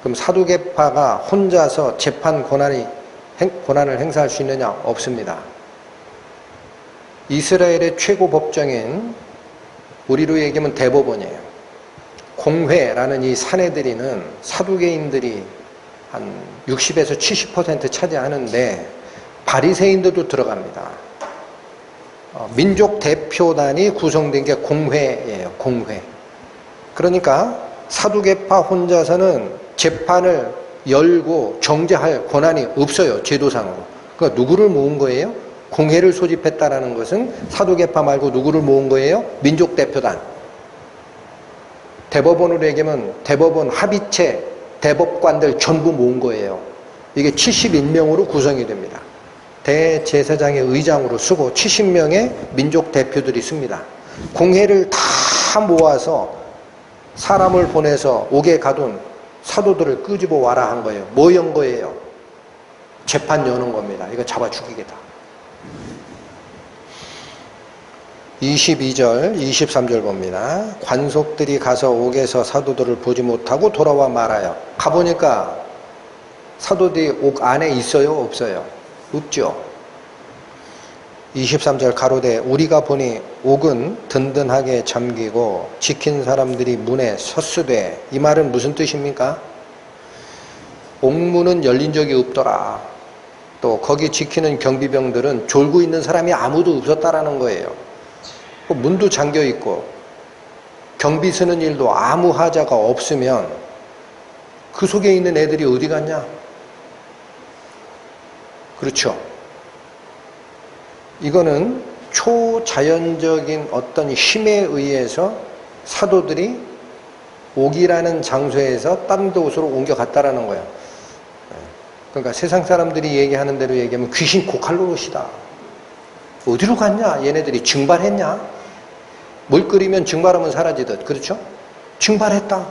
그럼 사두개파가 혼자서 재판 권한을 행사할 수 있느냐? 없습니다. 이스라엘의 최고 법정인, 우리로 얘기하면 대법원이에요. 공회라는 이 사내들이는 사두개인들이 한 60에서 70% 차지하는데 바리새인들도 들어갑니다. 민족 대표단이 구성된 게 공회예요. 공회. 그러니까 사두개파 혼자서는 재판을 열고 정죄할 권한이 없어요. 제도상으로. 그러니까 누구를 모은 거예요? 공회를 소집했다라는 것은 사두개파 말고 누구를 모은 거예요? 민족 대표단. 대법원으로 얘기하면 대법원 합의체 대법관들 전부 모은 거예요. 이게 71명으로 구성이 됩니다. 대제사장의 의장으로 쓰고 70명의 민족 대표들이 씁니다. 공회를 다 모아서 사람을 보내서 옥에 가둔 사도들을 끄집어 와라 한 거예요. 뭐 연 거예요? 재판 여는 겁니다. 이거 잡아 죽이겠다. 22절, 23절 봅니다. 관속들이 가서 옥에서 사도들을 보지 못하고 돌아와 말아요. 가보니까 사도들이 옥 안에 있어요? 없어요? 없죠. 23절 가로되 우리가 보니 옥은 든든하게 잠기고 지킨 사람들이 문에 섰으되. 이 말은 무슨 뜻입니까? 옥문은 열린 적이 없더라. 또 거기 지키는 경비병들은 졸고 있는 사람이 아무도 없었다라는 거예요. 문도 잠겨 있고 경비 서는 일도 아무 하자가 없으면 그 속에 있는 애들이 어디 갔냐? 그렇죠. 이거는 초자연적인 어떤 힘에 의해서 사도들이 옥이라는 장소에서 다른 곳으로 옮겨갔다라는 거예요. 그러니까 세상 사람들이 얘기하는 대로 얘기하면 귀신 고칼로릇이다. 어디로 갔냐? 얘네들이 증발했냐? 물 끓이면 증발하면 사라지듯. 그렇죠? 증발했다.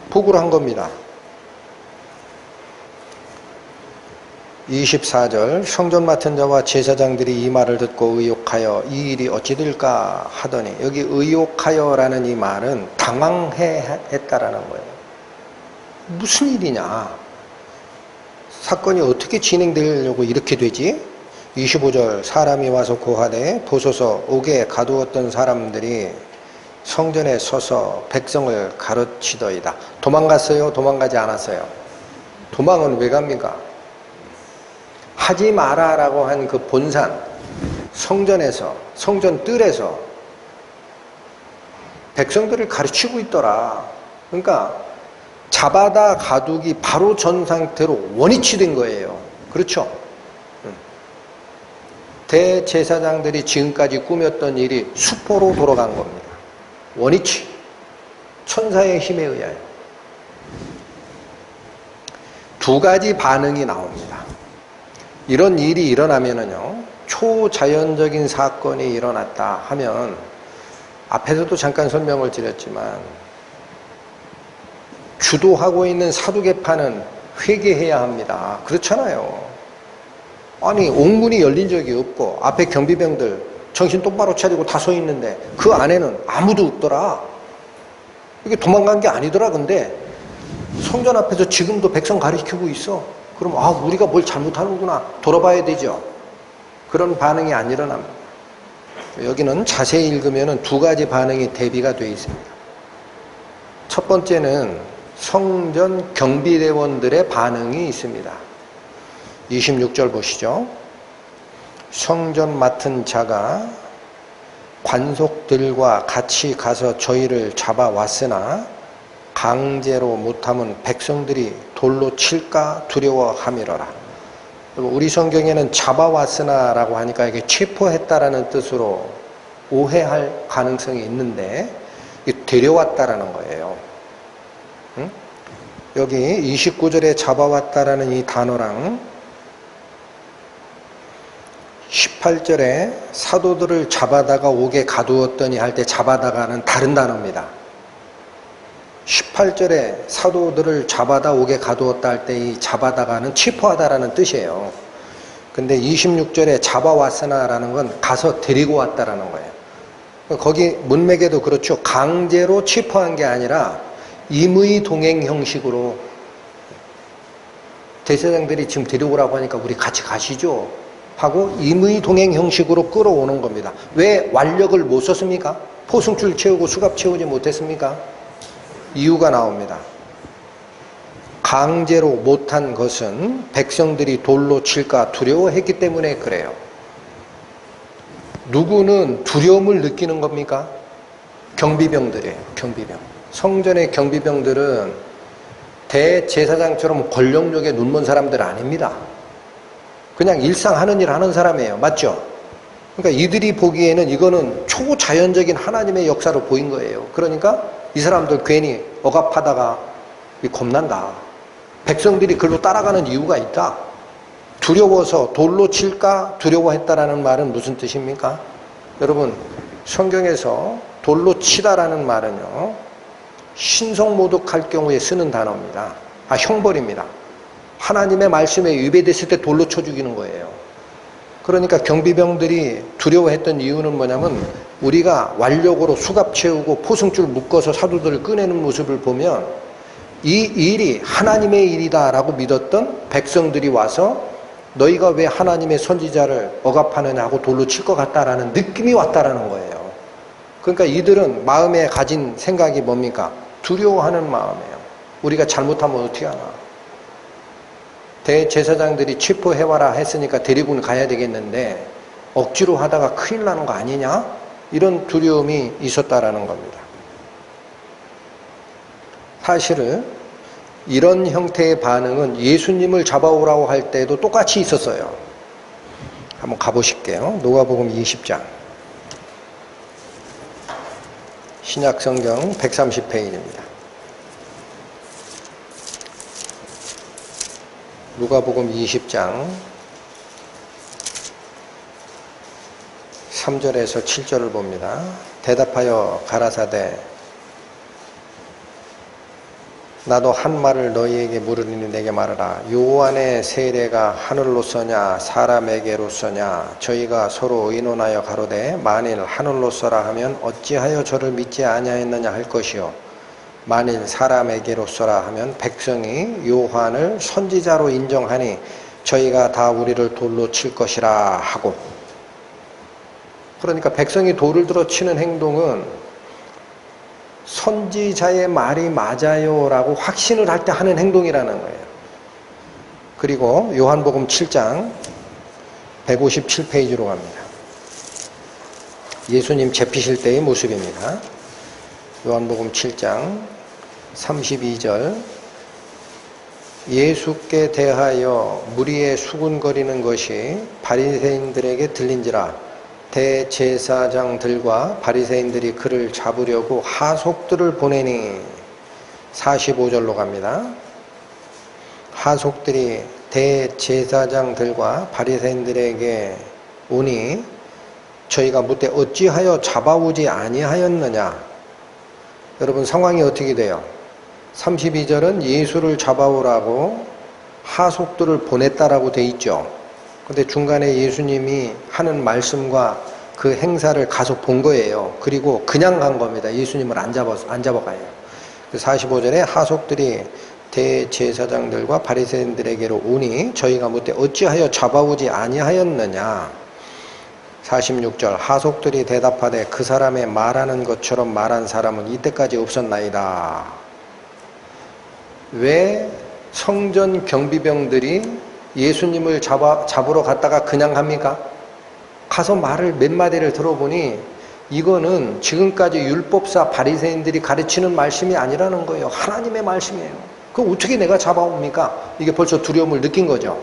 보고를 한 겁니다. 24절 성전 맡은 자와 제사장들이 이 말을 듣고 의욕하여 이 일이 어찌 될까 하더니, 여기 의욕하여라는 이 말은 당황했다라는 거예요. 무슨 일이냐? 사건이 어떻게 진행되려고 이렇게 되지? 25절 사람이 와서 고하되 보소서 옥에 가두었던 사람들이 성전에 서서 백성을 가르치더이다. 도망갔어요? 도망가지 않았어요? 도망은 왜 갑니까? 하지 마라라고 한 그 본산, 성전에서, 성전 뜰에서 백성들을 가르치고 있더라. 그러니까 잡아다 가두기 바로 전 상태로 원위치 된 거예요. 그렇죠? 대제사장들이 지금까지 꾸몄던 일이 수포로 돌아간 겁니다. 원위치. 천사의 힘에 의하여. 두 가지 반응이 나옵니다. 이런 일이 일어나면은요, 초자연적인 사건이 일어났다 하면, 앞에서도 잠깐 설명을 드렸지만, 주도하고 있는 사두개파는 회개해야 합니다. 그렇잖아요. 아니, 옥문이 열린 적이 없고, 앞에 경비병들 정신 똑바로 차리고 다 서 있는데, 그 안에는 아무도 없더라. 이게 도망간 게 아니더라. 근데, 성전 앞에서 지금도 백성 가르치고 있어. 그럼 우리가 뭘 잘못하는구나 돌아봐야 되죠. 그런 반응이 안 일어납니다. 여기는 자세히 읽으면 두 가지 반응이 대비가 되어 있습니다. 첫 번째는 성전 경비대원들의 반응이 있습니다. 26절 보시죠. 성전 맡은 자가 관속들과 같이 가서 저희를 잡아왔으나 강제로 못하면 백성들이 돌로 칠까 두려워함이로라. 우리 성경에는 잡아왔으나라고 하니까 이게 체포했다라는 뜻으로 오해할 가능성이 있는데 데려왔다라는 거예요. 응? 여기 29절에 잡아왔다라는 이 단어랑 18절에 사도들을 잡아다가 옥에 가두었더니 할 때 잡아다가는 다른 단어입니다. 18절에 사도들을 잡아다 옥에 가두었다 할 때 이 잡아다가는 체포하다라는 뜻이에요. 근데 26절에 잡아왔으나라는 건 가서 데리고 왔다라는 거예요. 거기 문맥에도 그렇죠. 강제로 체포한 게 아니라 임의 동행 형식으로 대제사장들이 지금 데리고라고 하니까 우리 같이 가시죠 하고 임의 동행 형식으로 끌어오는 겁니다. 왜 완력을 못 썼습니까? 포승줄 채우고 수갑 채우지 못했습니까? 이유가 나옵니다. 강제로 못한 것은 백성들이 돌로 칠까 두려워했기 때문에 그래요. 누구는 두려움을 느끼는 겁니까? 경비병들이에요. 경비병. 성전의 경비병들은 대제사장처럼 권력력에 눈먼 사람들 아닙니다. 그냥 일상 하는 일 하는 사람이에요. 맞죠? 그러니까 이들이 보기에는 이거는 초자연적인 하나님의 역사로 보인 거예요. 그러니까 이 사람들 괜히 억압하다가 겁난다. 백성들이 글로 따라가는 이유가 있다. 두려워서 돌로 칠까 두려워했다라는 말은 무슨 뜻입니까? 여러분, 성경에서 돌로 치다라는 말은요, 신성모독할 경우에 쓰는 단어입니다. 형벌입니다. 하나님의 말씀에 위배됐을 때 돌로 쳐 죽이는 거예요. 그러니까 경비병들이 두려워했던 이유는 뭐냐면 우리가 완력으로 수갑 채우고 포승줄 묶어서 사도들을 꺼내는 모습을 보면 이 일이 하나님의 일이다라고 믿었던 백성들이 와서 너희가 왜 하나님의 선지자를 억압하느냐 하고 돌로 칠 것 같다라는 느낌이 왔다라는 거예요. 그러니까 이들은 마음에 가진 생각이 뭡니까? 두려워하는 마음이에요. 우리가 잘못하면 어떻게 하나? 대제사장들이 체포해와라 했으니까 데리고는 가야 되겠는데 억지로 하다가 큰일 나는 거 아니냐? 이런 두려움이 있었다라는 겁니다. 사실은 이런 형태의 반응은 예수님을 잡아오라고 할 때도 똑같이 있었어요. 한번 가보실게요. 누가복음 20장. 신약성경 130페이지입니다. 누가복음 20장 3절에서 7절을 봅니다. 대답하여 가라사대 나도 한 말을 너희에게 물으리니 내게 말하라. 요한의 세례가 하늘로서냐 사람에게로서냐 저희가 서로 의논하여 가로되 만일 하늘로서라 하면 어찌하여 저를 믿지 아니하였느냐 할 것이요 만일 사람에게로서라 하면 백성이 요한을 선지자로 인정하니 저희가 다 우리를 돌로 칠 것이라 하고. 그러니까 백성이 돌을 들어 치는 행동은 선지자의 말이 맞아요 라고 확신을 할 때 하는 행동이라는 거예요. 그리고 요한복음 7장 157페이지로 갑니다. 예수님 재피실 때의 모습입니다. 요한복음 7장 32절 예수께 대하여 무리에 수군거리는 것이 바리새인들에게 들린지라 대제사장들과 바리새인들이 그를 잡으려고 하속들을 보내니 45절로 갑니다. 하속들이 대제사장들과 바리새인들에게 오니 저희가 묻되 어찌하여 잡아오지 아니하였느냐. 여러분 상황이 어떻게 돼요? 32절은 예수를 잡아오라고 하속들을 보냈다라고 돼 있죠. 근데 중간에 예수님이 하는 말씀과 그 행사를 가서 본 거예요. 그리고 그냥 간 겁니다. 예수님을 안 잡아가요. 45절에 하속들이 대제사장들과 바리새인들에게로 오니 저희가 묻되 어찌하여 잡아오지 아니하였느냐. 46절 하속들이 대답하되 그 사람의 말하는 것처럼 말한 사람은 이때까지 없었나이다. 왜 성전 경비병들이 예수님을 잡으러 갔다가 그냥 합니까? 가서 말을 몇 마디를 들어보니 이거는 지금까지 율법사 바리새인들이 가르치는 말씀이 아니라는 거예요. 하나님의 말씀이에요. 그럼 어떻게 내가 잡아옵니까? 이게 벌써 두려움을 느낀 거죠.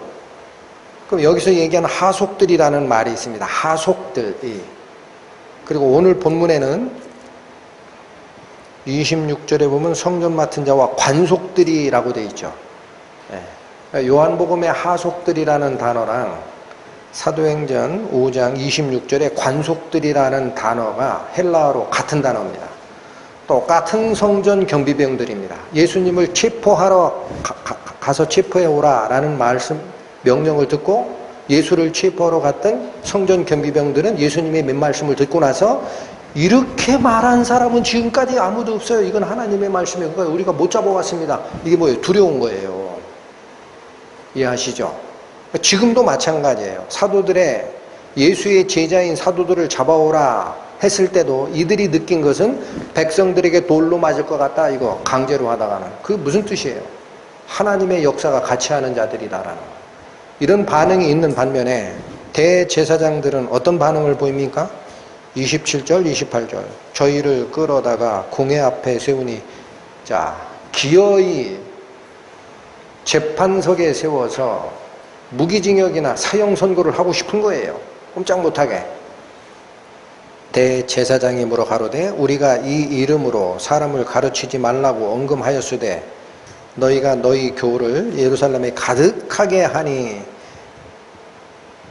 그럼 여기서 얘기하는 하속들이라는 말이 있습니다. 하속들이. 그리고 오늘 본문에는 26절에 보면 성전 맡은 자와 관속들이라고 되어 있죠. 요한복음의 하속들이라는 단어랑 사도행전 5장 26절에 관속들이라는 단어가 헬라어로 같은 단어입니다. 똑같은 성전 경비병들입니다. 예수님을 체포하러 가서 체포해 오라라는 말씀 명령을 듣고 예수를 체포하러 갔던 성전 경비병들은 예수님의 몇 말씀을 듣고 나서 이렇게 말한 사람은 지금까지 아무도 없어요. 이건 하나님의 말씀이에요. 그러니까 우리가 못 잡아왔습니다. 이게 뭐예요? 두려운 거예요. 이해하시죠? 지금도 마찬가지예요. 사도들의 예수의 제자인 사도들을 잡아오라 했을 때도 이들이 느낀 것은 백성들에게 돌로 맞을 것 같다. 이거 강제로 하다가는. 그게 무슨 뜻이에요? 하나님의 역사가 같이 하는 자들이다라는 거예요. 이런 반응이 있는 반면에 대제사장들은 어떤 반응을 보입니까? 27절, 28절. 저희를 끌어다가 공회 앞에 세우니 자 기어이 재판석에 세워서 무기징역이나 사형 선고를 하고 싶은 거예요. 꼼짝 못하게. 대제사장이 물어 가로되 우리가 이 이름으로 사람을 가르치지 말라고 언금하였으되 너희가 너희 교를 예루살렘에 가득하게 하니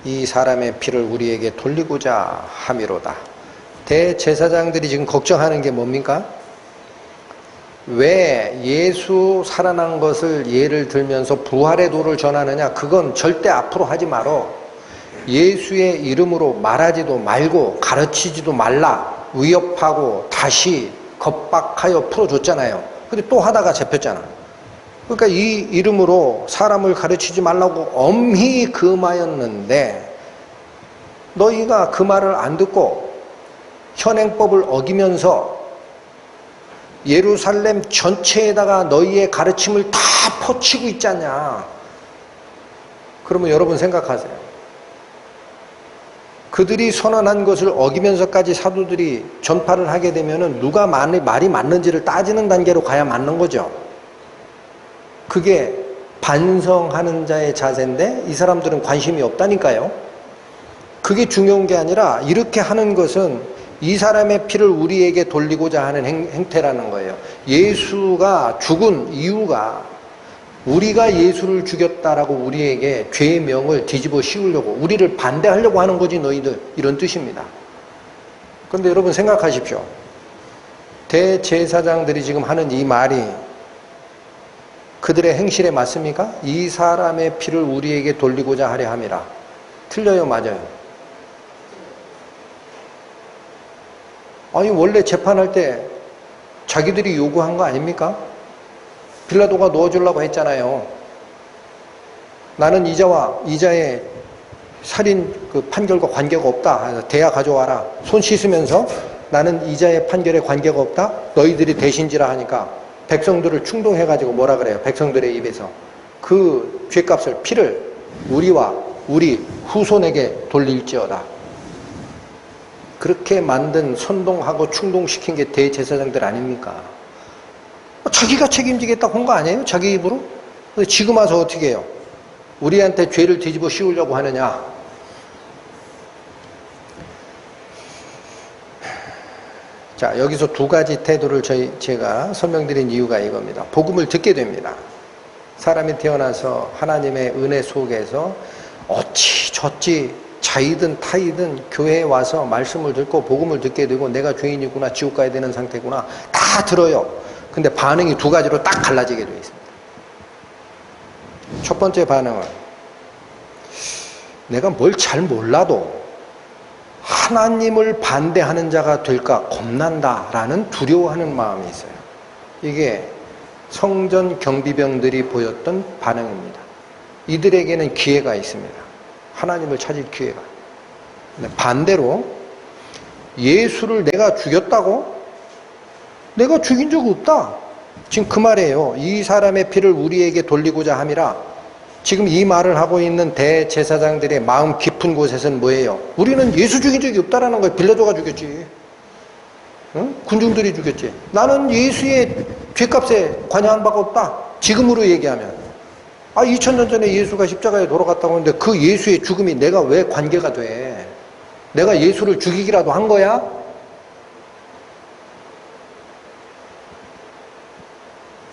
이 사람의 피를 우리에게 돌리고자 함이로다. 대제사장들이 지금 걱정하는 게 뭡니까? 왜 예수 살아난 것을 예를 들면서 부활의 도를 전하느냐? 그건 절대 앞으로 하지 말어. 예수의 이름으로 말하지도 말고 가르치지도 말라. 위협하고 다시 겁박하여 풀어줬잖아요. 근데 또 하다가 잡혔잖아. 그러니까 이 이름으로 사람을 가르치지 말라고 엄히 금하였는데 너희가 그 말을 안 듣고 현행법을 어기면서 예루살렘 전체에다가 너희의 가르침을 다 퍼치고 있지 않냐. 그러면 여러분 생각하세요. 그들이 선언한 것을 어기면서까지 사도들이 전파를 하게 되면은 누가 말이 맞는지를 따지는 단계로 가야 맞는 거죠. 그게 반성하는 자의 자세인데 이 사람들은 관심이 없다니까요. 그게 중요한 게 아니라 이렇게 하는 것은 이 사람의 피를 우리에게 돌리고자 하는 행태라는 거예요. 예수가 죽은 이유가 우리가 예수를 죽였다라고 우리에게 죄의 명을 뒤집어 씌우려고 우리를 반대하려고 하는 거지 너희들, 이런 뜻입니다. 그런데 여러분 생각하십시오. 대제사장들이 지금 하는 이 말이 그들의 행실에 맞습니까? 이 사람의 피를 우리에게 돌리고자 하려 함이라. 틀려요, 맞아요? 아니 원래 재판할 때 자기들이 요구한 거 아닙니까? 빌라도가 넣어주려고 했잖아요. 나는 이자의 살인 그 판결과 관계가 없다. 대야 가져와라. 손 씻으면서 나는 이자의 판결에 관계가 없다. 너희들이 대신지라 하니까 백성들을 충동해가지고 뭐라 그래요? 백성들의 입에서 그 죄값을 피를 우리와 우리 후손에게 돌릴지어다. 그렇게 만든 선동하고 충동시킨 게 대제사장들 아닙니까? 자기가 책임지겠다고 한 거 아니에요? 자기 입으로? 근데 지금 와서 어떻게 해요? 우리한테 죄를 뒤집어 씌우려고 하느냐? 자, 여기서 두 가지 태도를 제가 설명드린 이유가 이겁니다. 복음을 듣게 됩니다. 사람이 태어나서 하나님의 은혜 속에서 어찌 저찌 자이든 타이든 교회에 와서 말씀을 듣고 복음을 듣게 되고 내가 죄인이구나, 지옥 가야 되는 상태구나 다 들어요. 근데 반응이 두 가지로 딱 갈라지게 되어 있습니다. 첫 번째 반응은 내가 뭘 잘 몰라도 하나님을 반대하는 자가 될까 겁난다라는 두려워하는 마음이 있어요. 이게 성전 경비병들이 보였던 반응입니다. 이들에게는 기회가 있습니다. 하나님을 찾을 기회가. 근데 반대로 예수를 내가 죽였다고? 내가 죽인 적 없다. 지금 그 말이에요. 이 사람의 피를 우리에게 돌리고자 함이라. 지금 이 말을 하고 있는 대제사장들의 마음 깊은 곳에서는 뭐예요? 우리는 예수 죽인 적이 없다라는 거예요. 빌라도가 죽였지. 응? 군중들이 죽였지. 나는 예수의 죄값에 관여한 바가 없다. 지금으로 얘기하면. 2000년 전에 예수가 십자가에 돌아갔다고 하는데 그 예수의 죽음이 내가 왜 관계가 돼? 내가 예수를 죽이기라도 한 거야?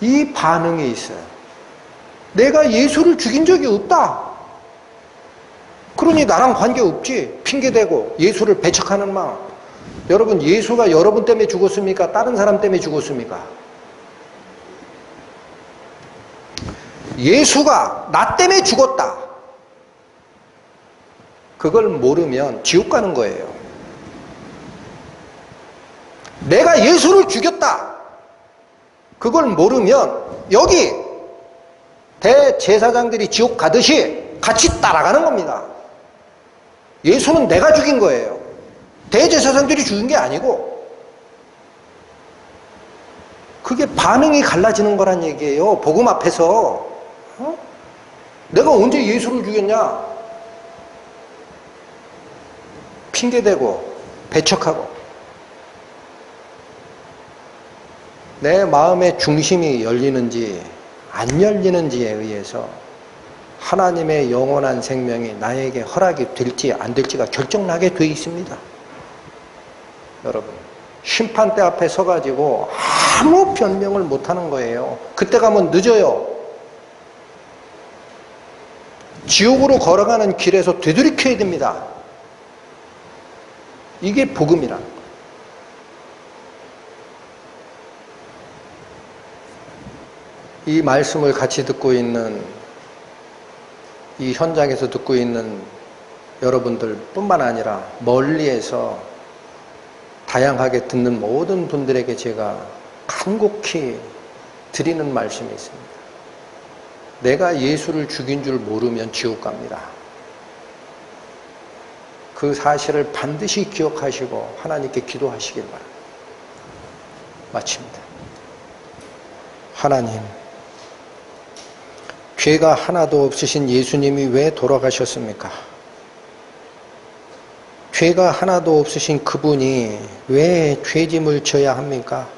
이 반응이 있어요. 내가 예수를 죽인 적이 없다. 그러니 나랑 관계없지. 핑계대고 예수를 배척하는 마음. 여러분, 예수가 여러분 때문에 죽었습니까? 다른 사람 때문에 죽었습니까? 예수가 나 때문에 죽었다. 그걸 모르면 지옥 가는 거예요. 내가 예수를 죽였다. 그걸 모르면 여기 대제사장들이 지옥 가듯이 같이 따라가는 겁니다. 예수는 내가 죽인 거예요. 대제사장들이 죽인 게 아니고. 그게 반응이 갈라지는 거란 얘기예요. 복음 앞에서. 내가 언제 예수를 죽였냐? 핑계대고 배척하고. 내 마음의 중심이 열리는지 안 열리는지에 의해서 하나님의 영원한 생명이 나에게 허락이 될지 안 될지가 결정나게 돼 있습니다. 여러분, 심판대 앞에 서가지고 아무 변명을 못하는 거예요. 그때 가면 늦어요. 지옥으로 걸어가는 길에서 되돌이켜야 됩니다. 이게 복음이란. 이 말씀을 같이 듣고 있는, 이 현장에서 듣고 있는 여러분들 뿐만 아니라 멀리에서 다양하게 듣는 모든 분들에게 제가 간곡히 드리는 말씀이 있습니다. 내가 예수를 죽인 줄 모르면 지옥 갑니다. 그 사실을 반드시 기억하시고 하나님께 기도하시길 바랍니다. 마칩니다. 하나님, 죄가 하나도 없으신 예수님이 왜 돌아가셨습니까? 죄가 하나도 없으신 그분이 왜 죄짐을 져야 합니까?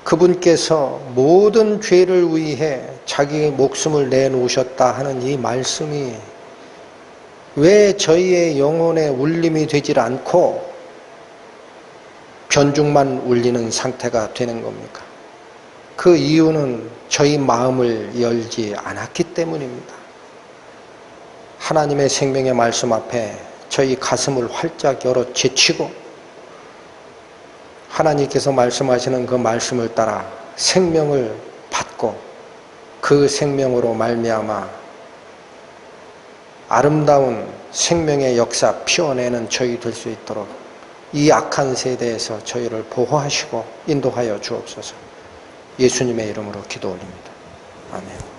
그분께서 모든 죄를 위해 자기의 목숨을 내놓으셨다 하는 이 말씀이 왜 저희의 영혼에 울림이 되질 않고 변죽만 울리는 상태가 되는 겁니까? 그 이유는 저희 마음을 열지 않았기 때문입니다. 하나님의 생명의 말씀 앞에 저희 가슴을 활짝 열어 제치고 하나님께서 말씀하시는 그 말씀을 따라 생명을 받고 그 생명으로 말미암아 아름다운 생명의 역사 피워내는 저희 될 수 있도록 이 악한 세대에서 저희를 보호하시고 인도하여 주옵소서. 예수님의 이름으로 기도 올립니다. 아멘.